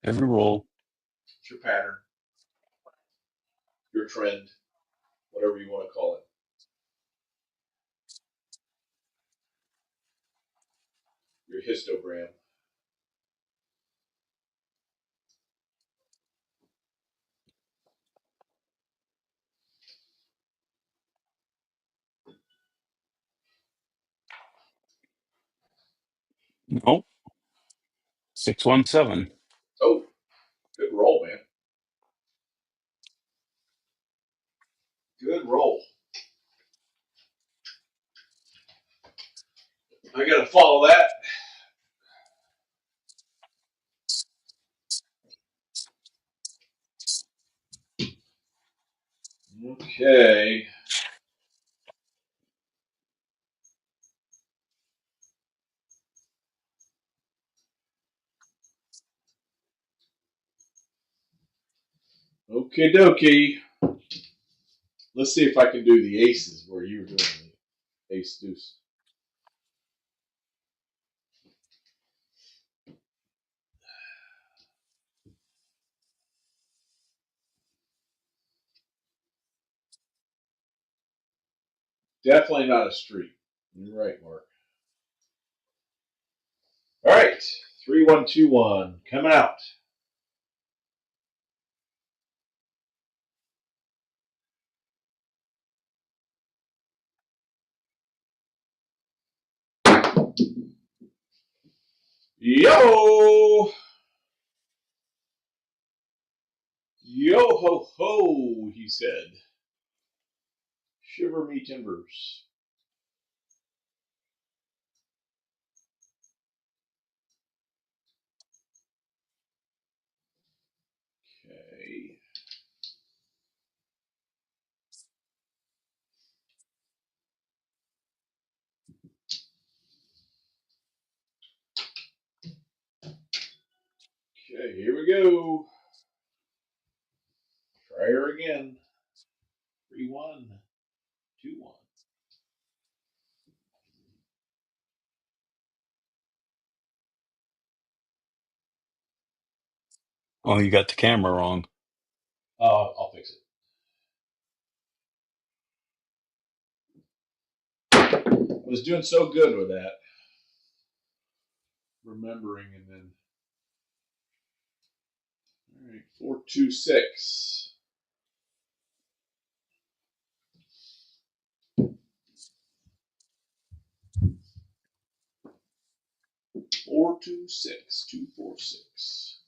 Every roll. It's your pattern, your trend, whatever you want to call it. Your histogram. Nope. 617. Oh, good roll, man. Good roll. I got to follow that. Okay. Okie dokie. Let's see if I can do the aces where you were doing the ace deuce. Definitely not a street. You're right, Mark. All right. 3121 coming out. Yo! Yo ho ho, he said. Shiver me timbers. Okay. Okay, here we go. Try her again. 3-1, 2-1. Oh, you got the camera wrong. I'll fix it. I was doing so good with that, remembering, and then all right, 426. 426, 246.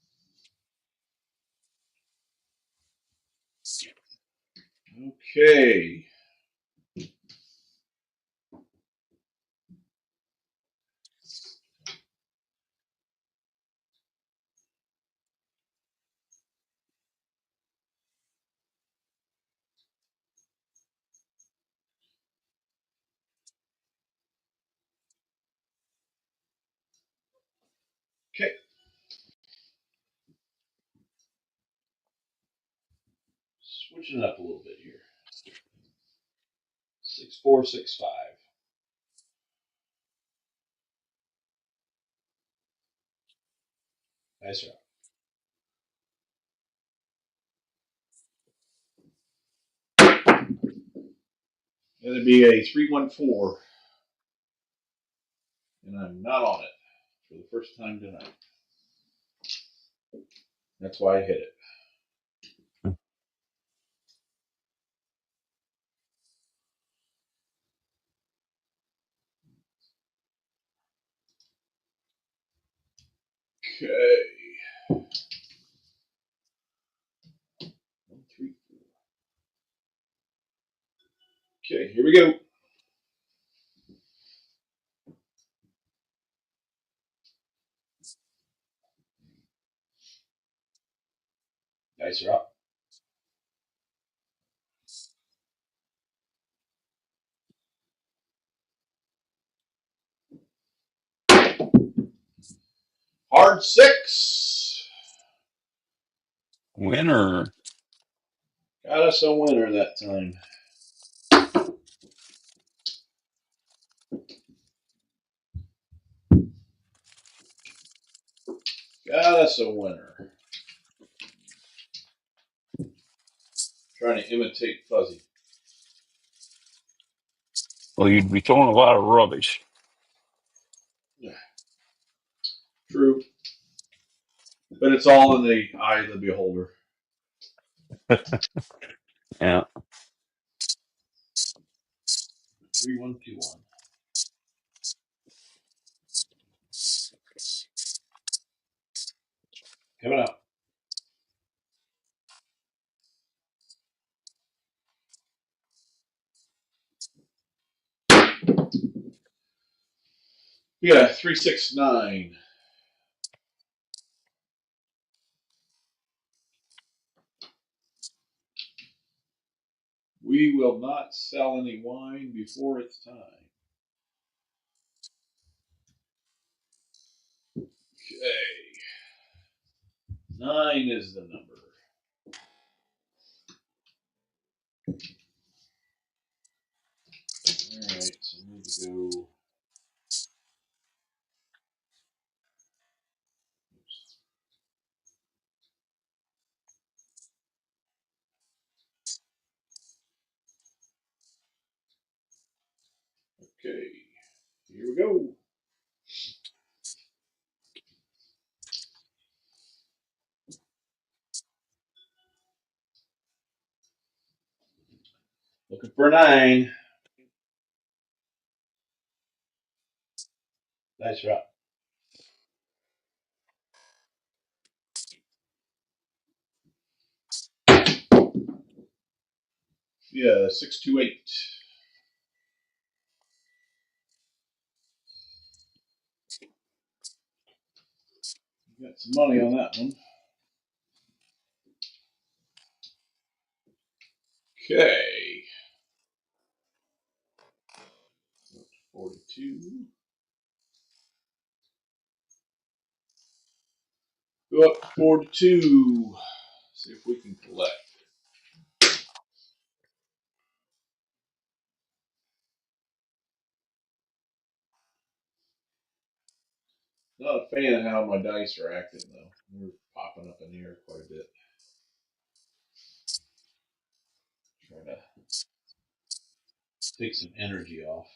Okay. Okay. Switching it up a little bit here. 6465. Nice round. That'd be a 314, and I'm not on it for the first time tonight. That's why I hit it. Okay. 1, 3, 4. Okay, here we go. Dice are up. Hard 6. Winner. Got us a winner that time. Got us a winner. Trying to imitate Fuzzy. Well, you'd be throwing a lot of rubbish. Yeah, true. But it's all in the eye of the beholder. Yeah. 3121. Coming up. Yeah, 369. We will not sell any wine before it's time. Okay. 9 is the number. Alright, so I need to go. Oops. Okay, here we go. Looking for 9. Nice rock. Yeah, 628. Got some money on that one. Okay. 42. Go up 4 to 2. See if we can collect. Not a fan of how my dice are acting though. They're popping up in the air quite a bit. Trying to take some energy off.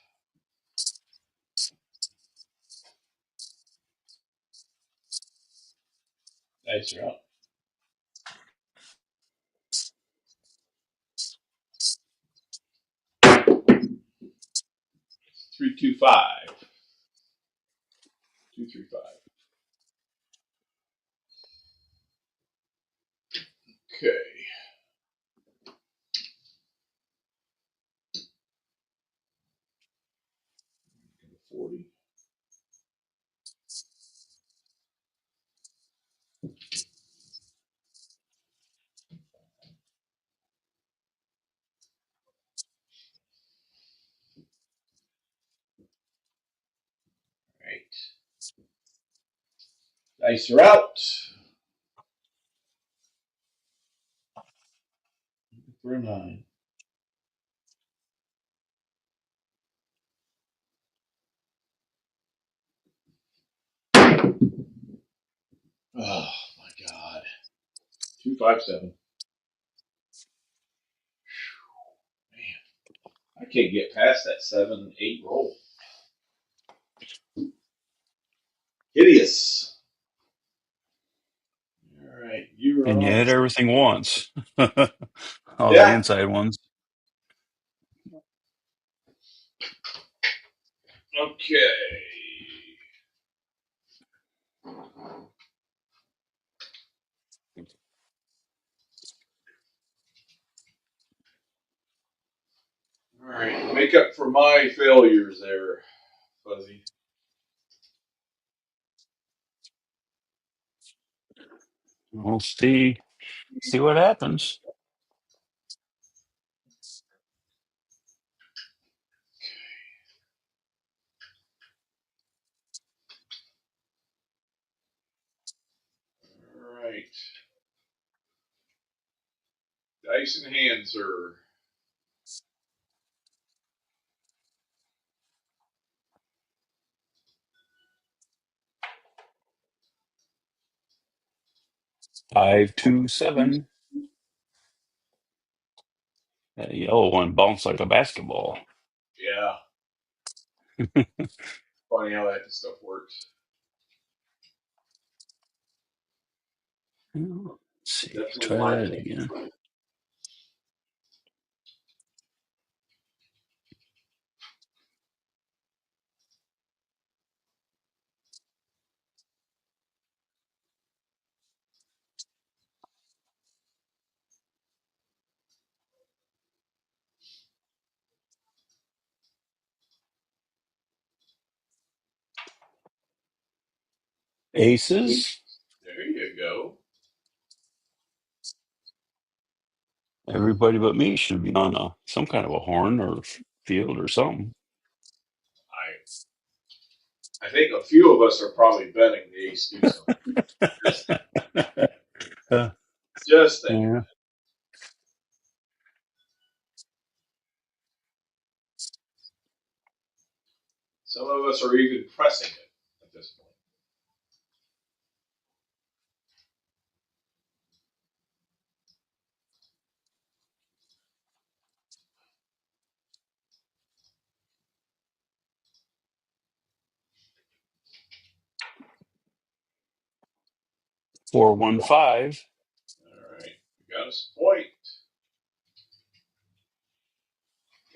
Dice are out. 325. 235. Okay. 40. Right. Dice are out. For a 9. Oh my god. 257. Man, I can't get past that 7-8 roll. Hideous. All right, you are And you on. hit everything once. All the Yeah. inside ones. Okay. All right. Make up for my failures there, Fuzzy. We'll see what happens. All right. Dice in hand, sir. 527. That yellow one bounced like a basketball. Yeah. Funny how that stuff works. Let's see. Definitely Try my that fault. again. 'Aces. There you go. Everybody but me should be on some kind of a horn or field or something. I think a few of us are probably betting the ace deuce on. Just, Uh, just thinking. yeah. Some of us are even pressing it at this point. 415. All right. You got us a point.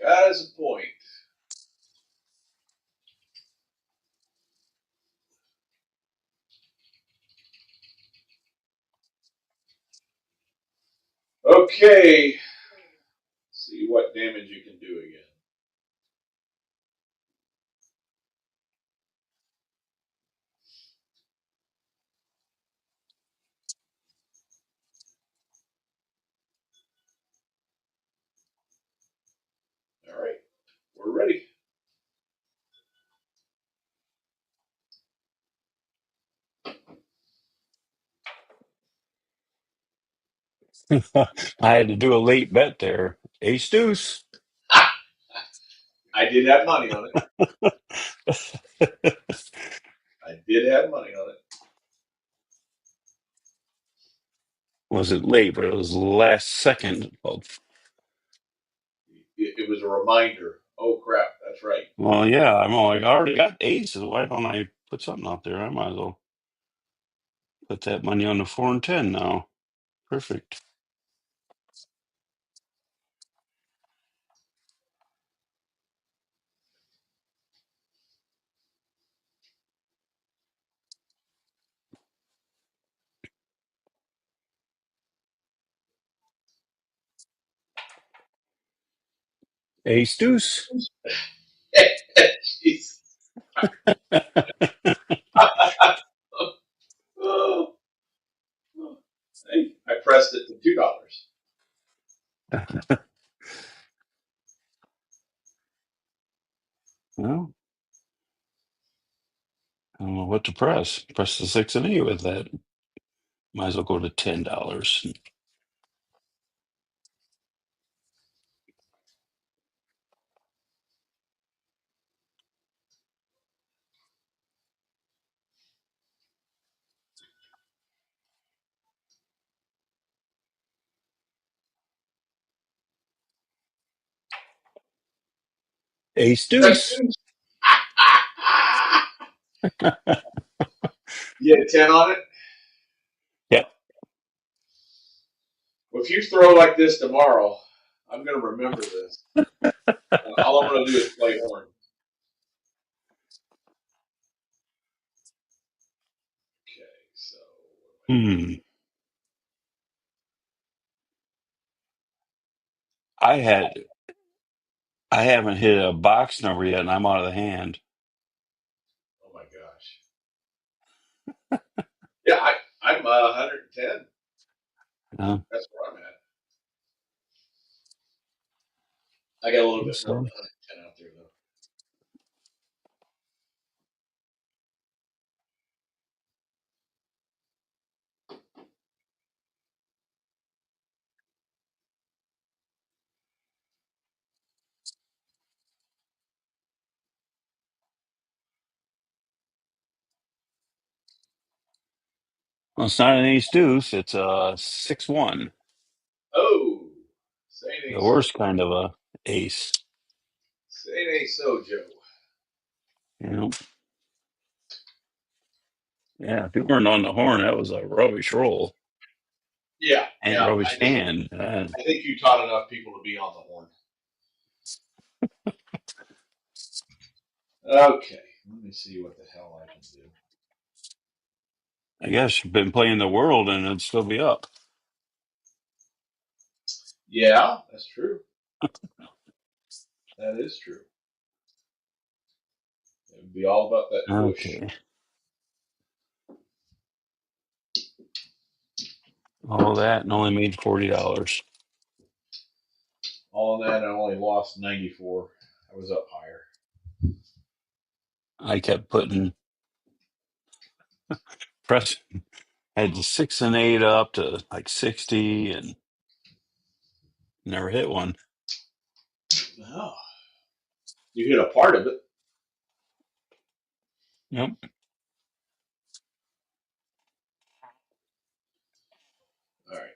Got us a point. Okay. See what damage you can do again. All right. We're ready. I had to do a late bet there. Ace deuce. I did have money on it. I did have money on it. Was it late? But it was last second. It was a reminder. Oh crap, that's right. Well, yeah, I'm like, I already got aces. Why don't I put something out there? I might as well put that money on the 4 and 10 now. Perfect. Ace deuce. Jeez. Oh, oh. Hey, I pressed it to $2. Well, I don't know what to press. Press the 6 and 8 with that. Might as well go to $10. Ace deuce. You had a 10 on it? Yep. Well, if you throw like this tomorrow, I'm going to remember this. All I'm going to do is play horn. Okay, so. Hmm. I had I haven't hit a box number yet, and I'm out of the hand. Oh my gosh. Yeah, I'm 110. Yeah, That's where I'm at. I got a little bit more than so 110 out there, though. well, it's not an ace deuce. It's a 6-1. Oh, say it The ain't so. worst kind of a ace. Say it ain't so, Joe. You know. Yeah, if you weren't on the horn, that was a rubbish roll Yeah, and yeah. rubbish hand. I think you taught enough people to be on the horn. Okay, let me see what the hell I can do. I guess you've been playing the world and it'd still be up. Yeah, that's true. That is true. It would be all about that push. Okay. All that and only made $40. All in that, I only lost 94. I was up higher. I kept putting press had the 6 and 8 up to like 60 and never hit one. Oh, you hit a part of it. Yep. All right,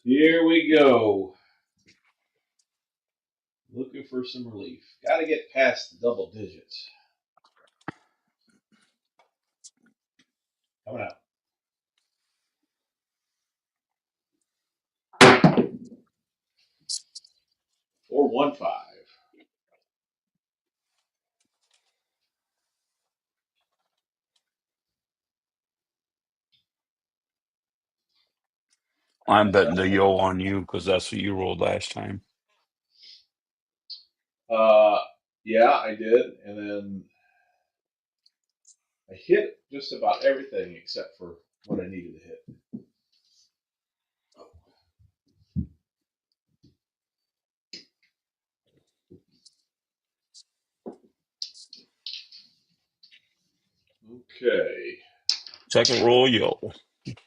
here we go. Looking for some relief. Got to get past the double digits. Coming out. 415. I'm betting the yo on you because that's what you rolled last time. Uh, yeah, I did, and then I hit just about everything except for what I needed to hit. Okay. Second roll, yo.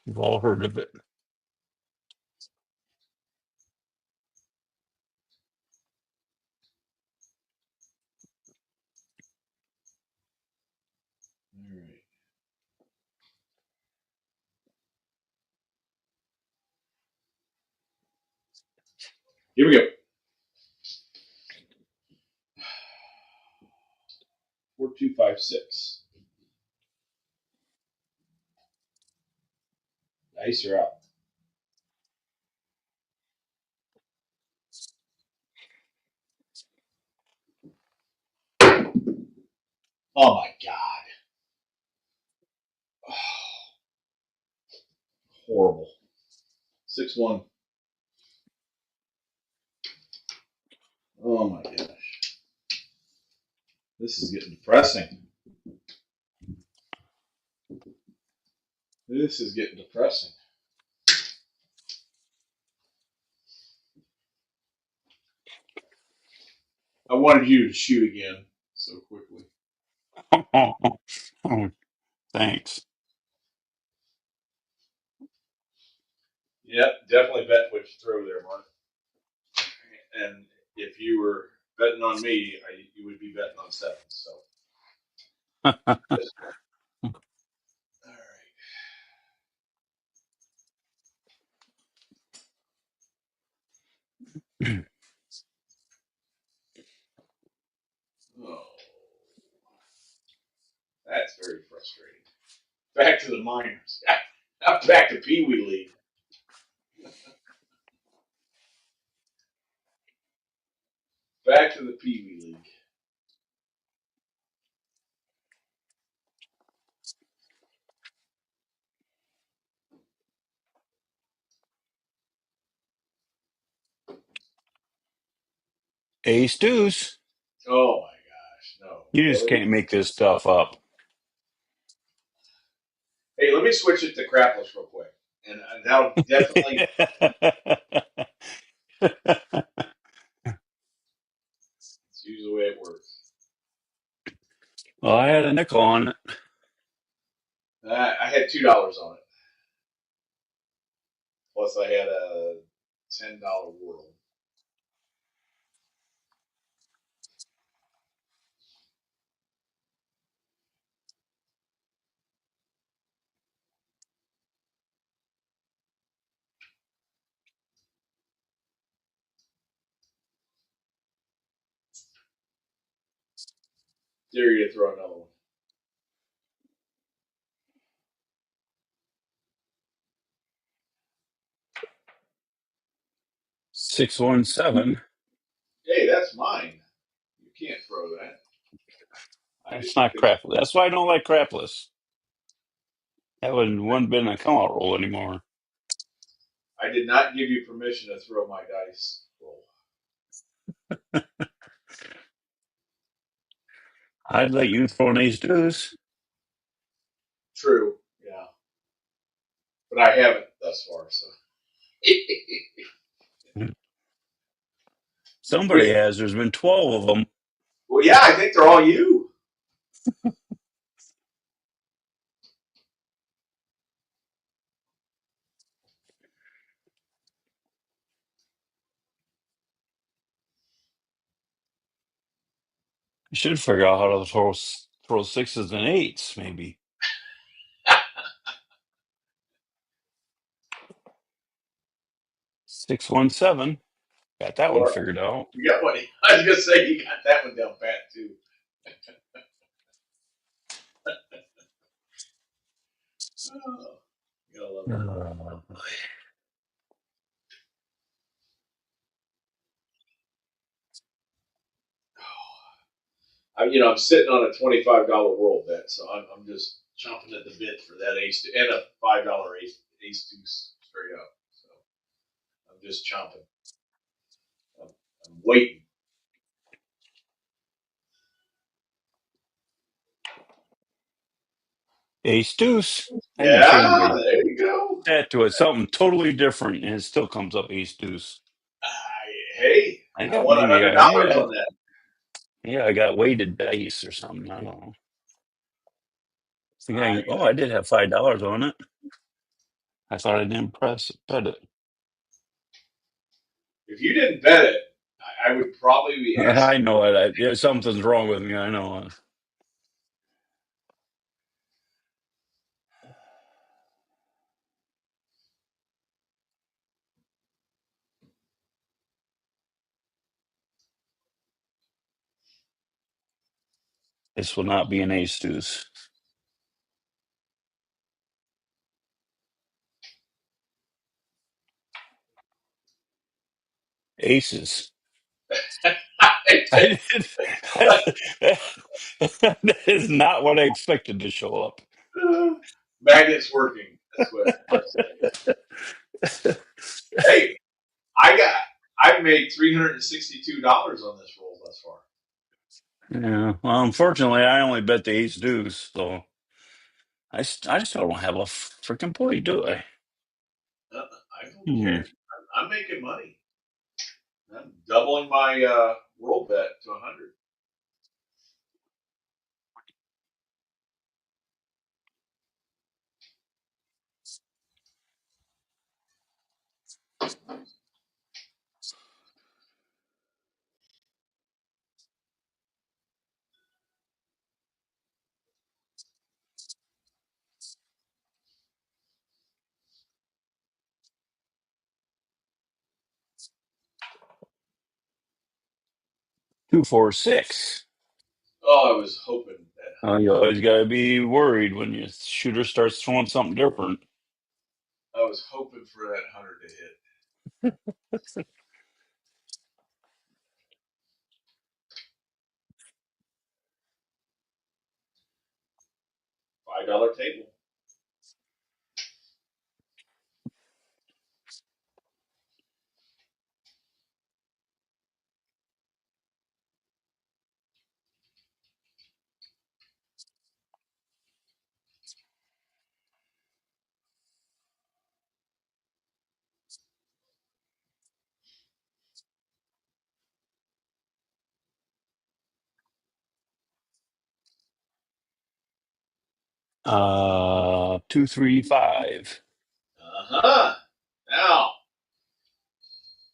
You've all heard of it. All right. Here we go. 4256. Dice are out. Oh my god. Oh, horrible. 6-1. Oh my gosh. This is getting depressing. This is getting depressing. I wanted you to shoot again so quickly. Oh, thanks. Yep, definitely bet what you throw there, Mark. And if you were betting on me, you would be betting on sevens. So, all right. Oh, that's very frustrating. Back to the minors. Now back to Pee Wee League. Back to the Pee Wee League. Ace deuce. Oh my gosh, no, You just really? can't make this stuff up. Hey, let me switch it to crapless real quick, and that'll definitely. It's usually the way it works. Well, I had a nickel on it. I had $2 on it. Plus, I had a $10 world. Dare you to throw another one. 617. Hey, that's mine. You can't throw that. I That's didn't not give. crapless. That's why I don't like crapless. That wouldn't been a come out roll anymore. I did not give you permission to throw my dice roll. I'd let you throw an ace deuce. True, yeah, but I haven't thus far. So. Somebody we, has. There's been 12 of them. well, yeah, I think they're all you. I should figure out how to throw sixes and eights, maybe. 617. Got that one Or figured out. you got what? I was gonna say you got that one down pat too. Oh, you gotta love it. Uh, I'm sitting on a $25 world bet, so I'm just chomping at the bit for that ace and a $5 ace deuce straight up. So I'm just chomping. I'm waiting. Ace deuce. I can change Yeah, my there you go. stat to it. Something totally different, and it still comes up ace deuce. Hey, I I got won maybe $100 on that. yeah, I got weighted dice or something. I don't know. Thinking, oh, I did have $5 on it. I thought I didn't press bet it. If you didn't bet it, I would probably be I asking. know it. Yeah, something's wrong with me. I know. This will not be an ace deuce. Aces. I did. That is not what I expected to show up. Magnet's working. That's what I'm saying. Hey, I've made $362 on this roll thus far. Yeah. Well, unfortunately, I only bet the ace deuce, so I still don't have a freaking point, do I? I don't Hmm. care. I'm making money. I'm doubling my roll bet to 100. 2, 4, 6. Oh, I was hoping that You always got to be worried when your shooter starts throwing something different. I was hoping for that 100 to hit. $5 table. 2, 3, 5. Uh-huh. Now,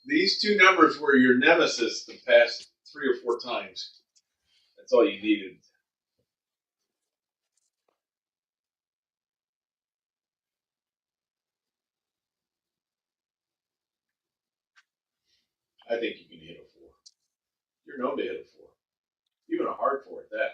these two numbers were your nemesis the past 3 or 4 times. That's all you needed. I think you can hit a 4. You're known to hit a 4. Even a hard 4 at that.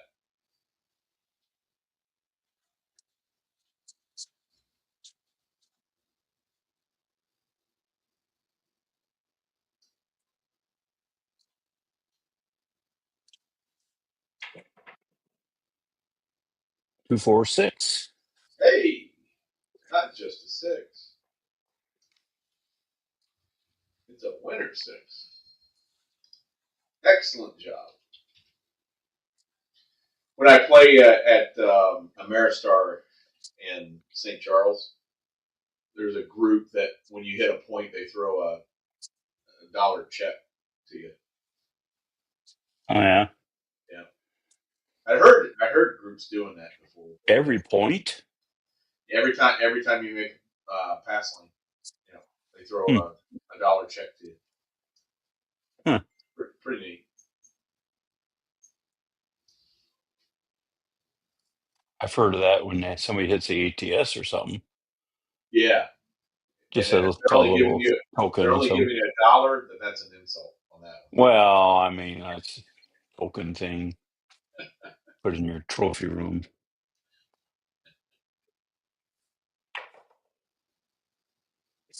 2, 4, 6. Hey, not just a 6. It's a winner 6. Excellent job. When I play at Ameristar in St. Charles, there's a group that when you hit a point, they throw a dollar check to you. Oh yeah. Yeah, I heard groups doing that before. Every point. Every time you make pass line, you know, they throw Hmm. a dollar check to you. Huh. Pretty neat. I've heard of that when somebody hits the ATS or something. Yeah, and Just if a little they're token or only something. giving you $1, then that's an insult on that one. Well, I mean, that's a token thing. Put in your trophy room.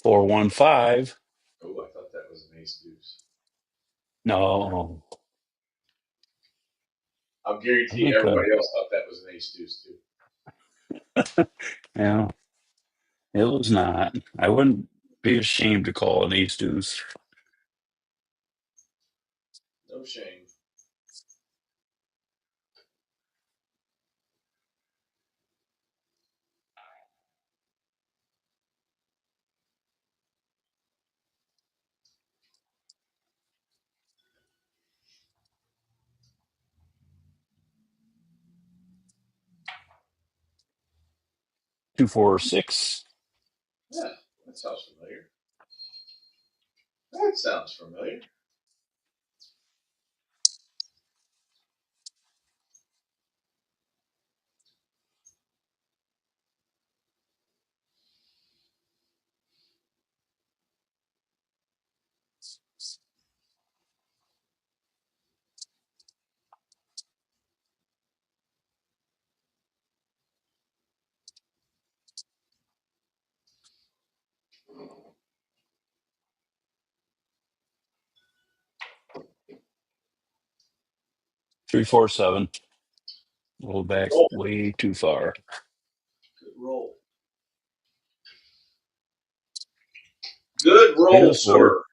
4, 1, 5. Oh, I thought that was an ace deuce. No. I'll I guarantee think everybody else thought that was an ace deuce too. yeah, it was not. I wouldn't be ashamed to call an ace deuce. No shame. 246. Yeah, that sounds familiar. That sounds familiar. 347. Roll back Roll. way too far. Good roll. Good And roll, a 4. sir.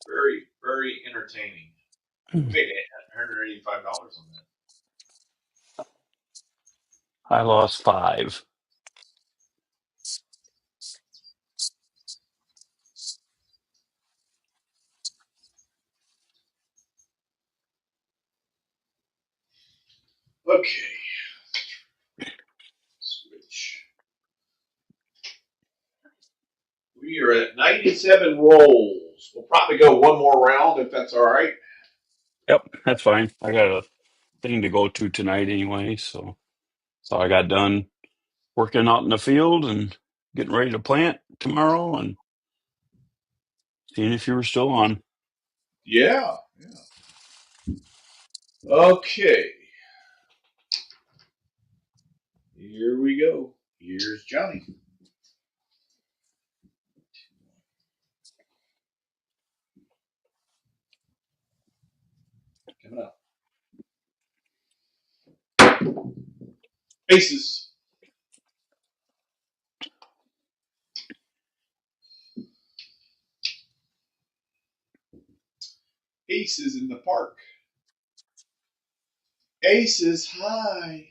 Very, very entertaining. You made $185 on I lost 5. that. Okay. Switch. We are at 97 rolls. We'll probably go one more round if that's all right. Yep, that's fine. I got a thing to go to tonight anyway, so I got done working out in the field and getting ready to plant tomorrow and seeing if you were still on. Yeah. Okay. Here we go. Here's Johnny. Coming up. Aces. Aces in the park. Aces high.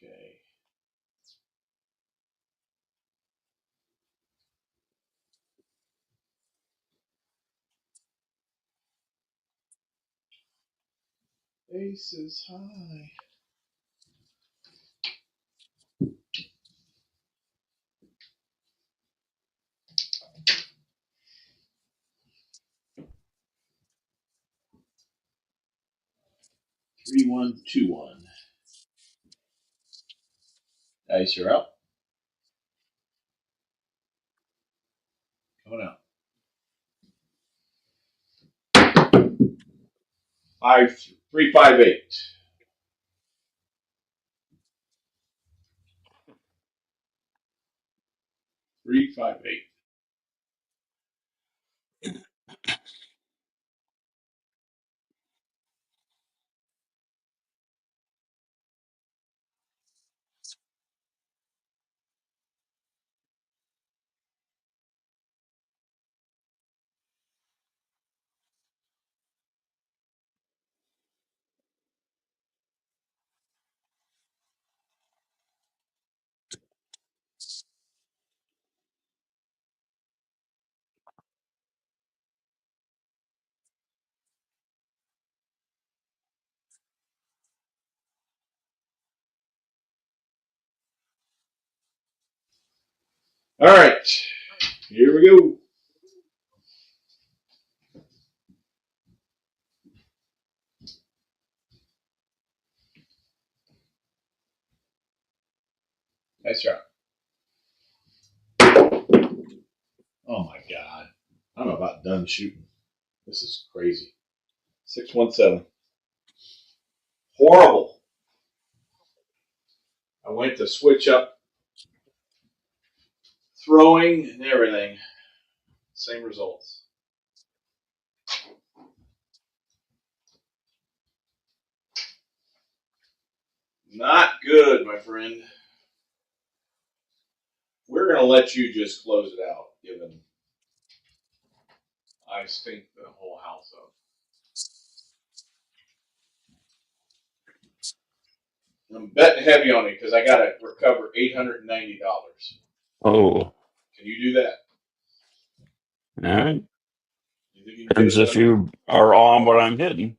Okay. Aces high. Three, one, two, one. Dice are out. Coming out. 358. 358. All right. Here we go. Dice are out. Oh my God. I'm about done shooting. This is crazy. 617. Horrible. I went to switch up throwing and everything. Same results. Not good, my friend. We're going to let you just close it out, given I stink the whole house up. I'm betting heavy on it because I got to recover $890. Oh, Can you do that? all right. You think you can get Depends it if done? you are on what I'm hitting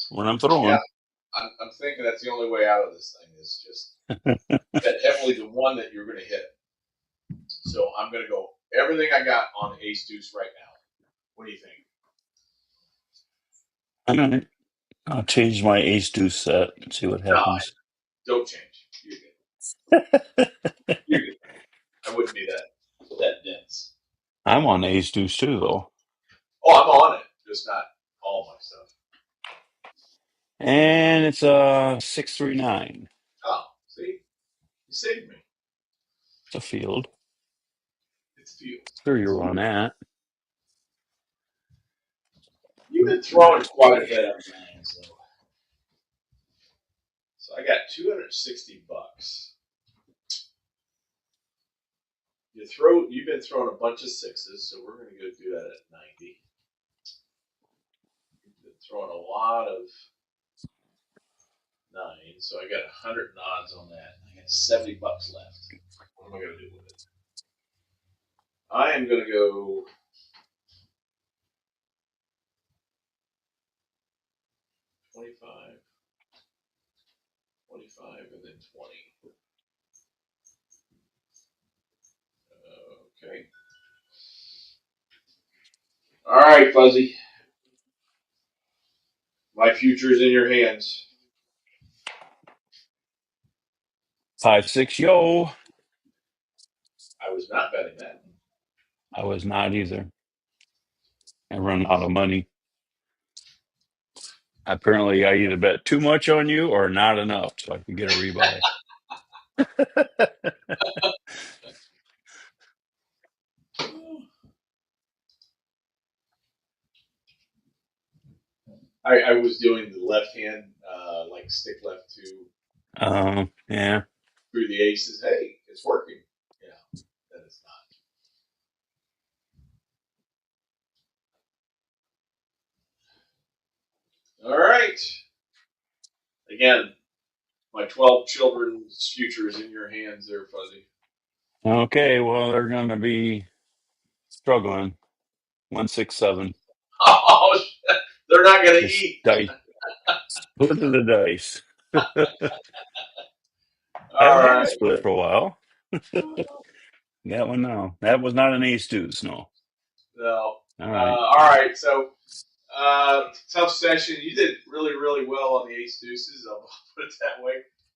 when I'm Yeah, throwing. I'm thinking that's the only way out of this thing is just bet heavily the one that you're going to hit. So I'm going to go everything I got on ace deuce right now. What do you think? All right. I'll change my ace deuce set and see what No, happens. don't change. You're good. You're good. I wouldn't be that dense. I'm on ace deuce too, though. Oh, I'm on it, just not all my stuff. And it's 639. Oh, see, you saved me. It's a field. It's field. Sure, So you're on that. you've been throwing quite a bit of nines though. So I got $260. You've been throwing a bunch of sixes, so we're gonna go do that at 90. You've been throwing a lot of nines, so I got 100 nods on that. I got $70 left. What am I gonna do with it? I am gonna go 25, 25, and then 20. Okay. All right, Fuzzy. My future is in your hands. 5-6, yo. I was not betting that. I was not either. I run out of money. Apparently, I either bet too much on you or not enough, so I can get a rebuy. I was doing the left hand, like stick left two Yeah. through the aces. Hey, it's working. Yeah, then it's not. All right. Again, my 12 children's future is in your hands there, Fuzzy. Okay, well, they're going to be struggling. 167. Oh, they're not going to Just eat. dice. Split of the dice. All Haven't had a right. split for a while. That one, no. That was not an ace deuce, no. No. All right. All right. So, tough session. You did really, really well on the ace deuces. I'll put it that way.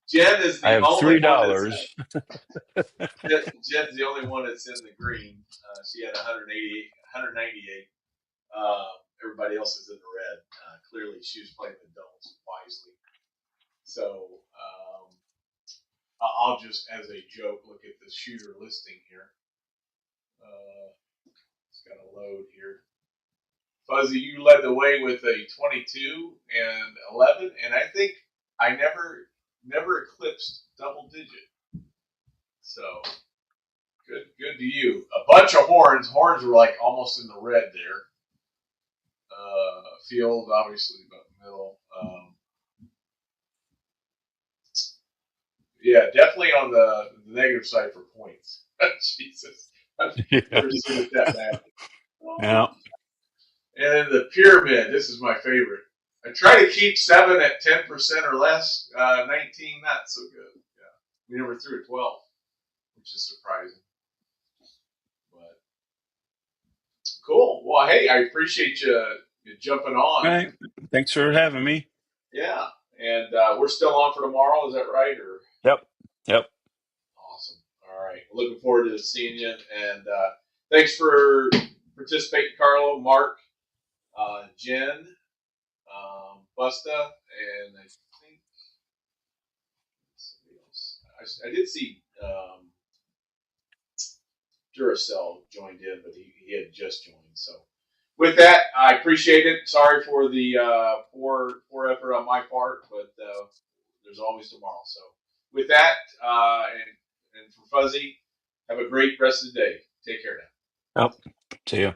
Jen is I the have only one that's $3. Jen's the only one that's in the green. She had 188, 198. Everybody else is in the red. Clearly, she was playing the doubles wisely. So I'll just, as a joke, look at the shooter listing here. It's got to load here. Fuzzy, you led the way with a 22 and 11, and I think I never eclipsed double digit. So good to you. A bunch of horns. Horns were like almost in the red there. Field obviously about the middle. Yeah, definitely on the negative side for points. Jesus, I've Yeah. never seen it that bad. Yeah. And then the pyramid. This is my favorite. I try to keep 7 at 10% or less. 19, not so good. Yeah, we never threw a 12, which is surprising. But cool. Well, hey, I appreciate you jumping All on. right. Thanks for having me. Yeah, and we're still on for tomorrow. Is that right? Or Yep. Yep. awesome. All right. Looking forward to seeing you. And thanks for participating, Carlo, Mark, Jen, Busta, and I think somebody else. I did see Duracell joined in, but he had just joined. So with that, I appreciate it. Sorry for the poor effort on my part, but there's always tomorrow. So with that, and for Fuzzy, have a great rest of the day. Take care now. Yep. See ya.